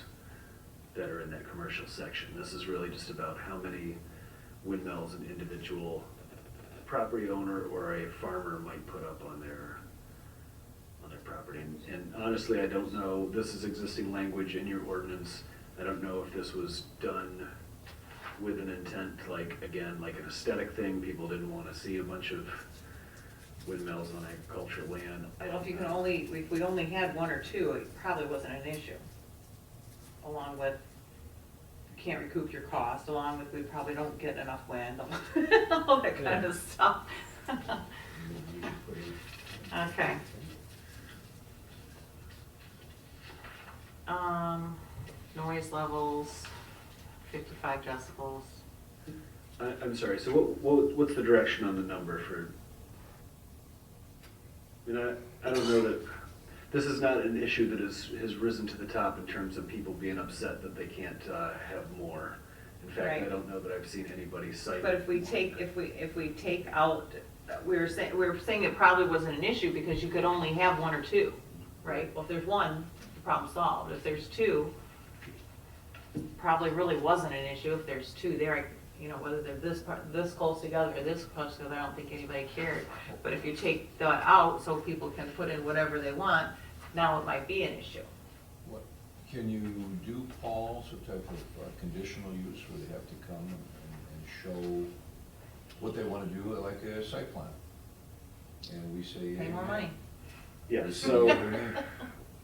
that are in that commercial section. This is really just about how many windmills an individual property owner or a farmer might put up on their property. And honestly, I don't know, this is existing language in your ordinance. I don't know if this was done with an intent, like, again, like an aesthetic thing. People didn't want to see a bunch of windmills on agricultural land. I don't know if you can only, if we only had one or two, it probably wasn't an issue. Along with, you can't recoup your cost, along with we probably don't get enough wind, all that kind of stuff. Okay. Noise levels, 55 decibels. I'm sorry, so what's the direction on the number for? I mean, I don't know that, this is not an issue that has risen to the top in terms of people being upset that they can't have more. In fact, I Right. don't know that I've seen anybody cite. But if we take, if we take out, we were saying it probably wasn't an issue because you could only have one or two, right? Well, if there's one, the problem's solved. If there's two, probably really wasn't an issue. If there's two there, you know, whether they're this close together or this close together, I don't think anybody cared. But if you take that out so people can put in whatever they want, now it might be an issue. What, can you do, Paul, some type of conditional use where they have to come and show what they want to do, like a site plan? And we say. Pay more money. Yeah, You see so, what I mean?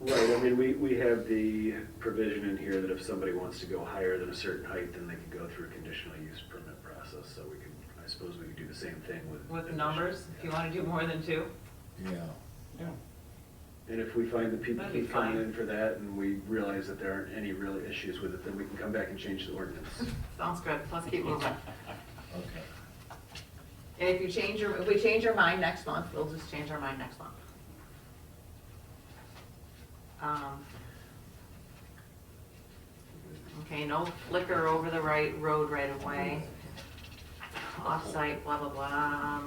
right, I mean, we have the provision in here that if somebody wants to go higher than a certain height, then they could go through a conditional use permit process. So we could, I suppose we could do the same thing with. With the numbers, if you want to do more than two. Yeah. Yeah. And if we find that people That'd be keep coming fine. in for that and we realize that there aren't any real issues with it, then we can come back and change the ordinance. Sounds good. Let's keep moving. Okay. And if we change our mind next month, we'll just change our mind next month. Okay, no flicker over the road right of way. Off-site, blah, blah, blah.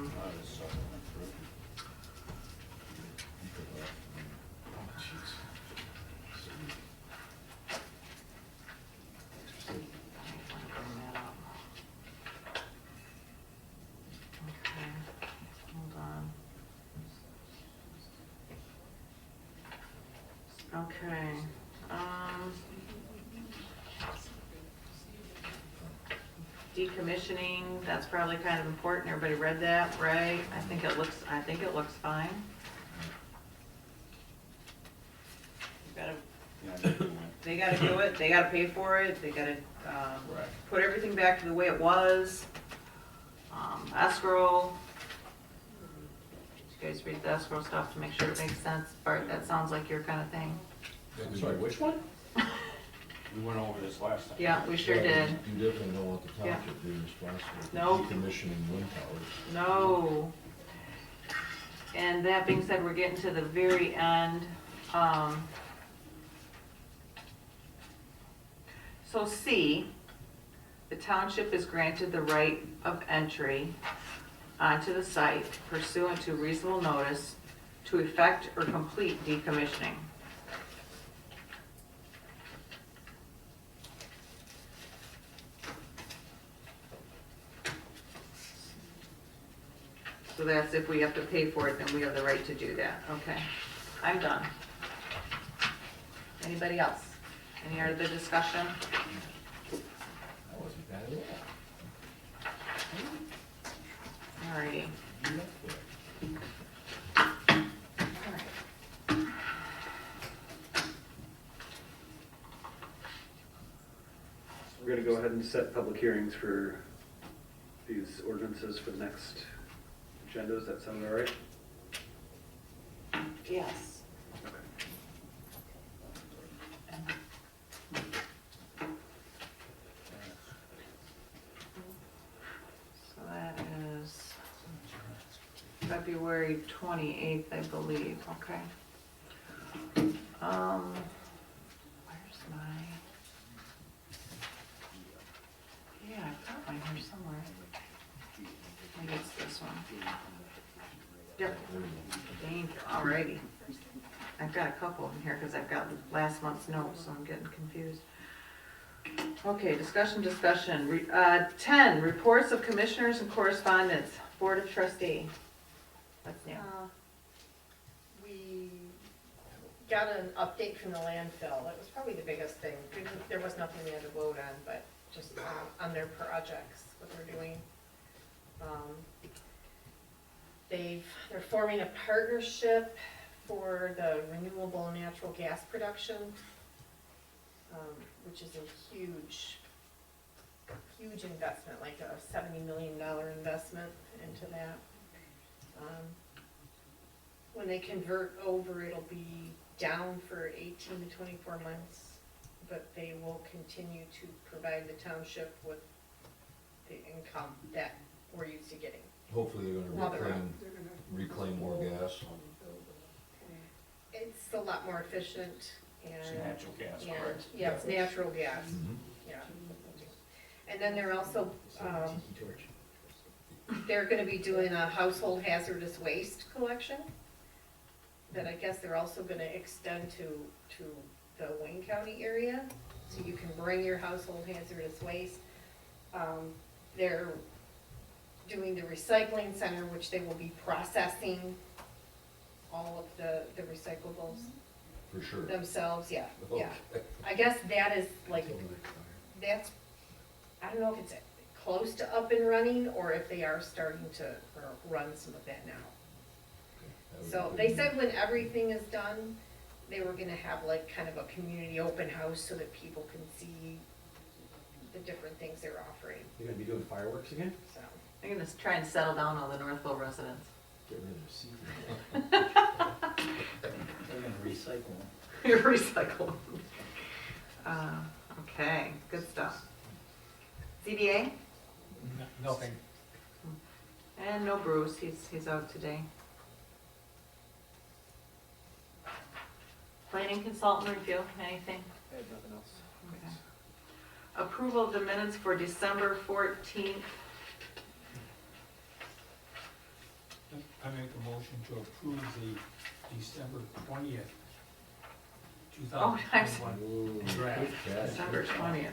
Okay, hold on. Okay, decommissioning, that's probably kind of important. Everybody read that, right? I think it looks fine. You gotta, they gotta do it, they gotta pay for it, they gotta, put everything back to the way it was. Escrow. Did you guys read the escrow stuff to make sure it makes sense? Bart, that sounds like your kind of thing. I'm sorry, which one? We went over this last time. Yeah, we sure did. You definitely don't want the Yeah. township being responsible for Nope. decommissioning wind towers. No. And that being said, we're getting to the very end. So C, the township is granted the right of entry onto the site pursuant to reasonable notice to effect or complete decommissioning. So that's if we have to pay for it, then we have the right to do that, okay? I'm done. Anybody else? Any other discussion? That wasn't bad at all. Alrighty. We're gonna go ahead and set public hearings for these ordinances for the next agenda. Does that sound all right? Yes. Okay. So that is February 28th, I believe, okay. Where's my, yeah, I've got mine here somewhere. Maybe it's this one. Yep, thank you, alrighty. I've got a couple in here because I've got last month's notes, so I'm getting confused. Okay, discussion. 10, reports of commissioners and correspondence, Board of Trustee. What's new? We got an update from the landfill. That was probably the biggest thing. There was nothing we had to vote on, but just on their projects, what they're doing. They're forming a partnership for the renewable natural gas production, which is a huge investment, like a $70 million investment into that. When they convert over, it'll be down for 18 to 24 months, but they will continue to provide the township with the income that we're used to getting. Hopefully they're While gonna they're reclaim more gas. It's a lot more efficient and. It's natural gas, and- correct? Yeah, it's natural gas, Mhm. yeah. And then they're also, they're gonna be doing a household hazardous waste collection that I guess they're also gonna extend to the Wayne County area, so you can bring your household hazardous waste. They're doing the recycling center, which they will be processing all of the recyclables For sure. themselves, yeah. Okay. I guess that is like, that's, I don't know if it's close to up and running, or if they are starting to run some of that now. So they said when everything is done, they were gonna have like kind of a community open house so that people can see the different things they're offering, You're gonna be doing fireworks again? so. I'm gonna try and settle down all the Northville residents. Get rid of the seafood. They're gonna recycle them. You're recycled. Okay, good stuff. CDA? Nothing. And no Bruce, he's out today. Planning consultant review, anything? I have nothing else. Okay. Approval of the minutes for December 14th. I make a motion to approve the December 20th, Oh, I'm 2021 draft. December 20th.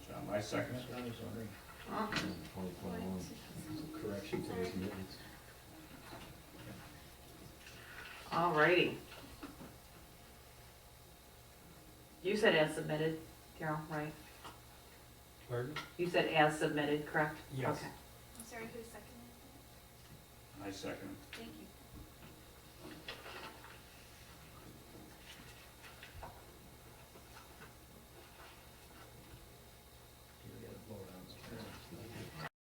John, I second it. Oh, 2021, some correction to those minutes. alrighty. You said as submitted, Carol, right? Pardon? You said as submitted, correct? Yes. Okay. I'm sorry, who seconded it? I second it. Thank you.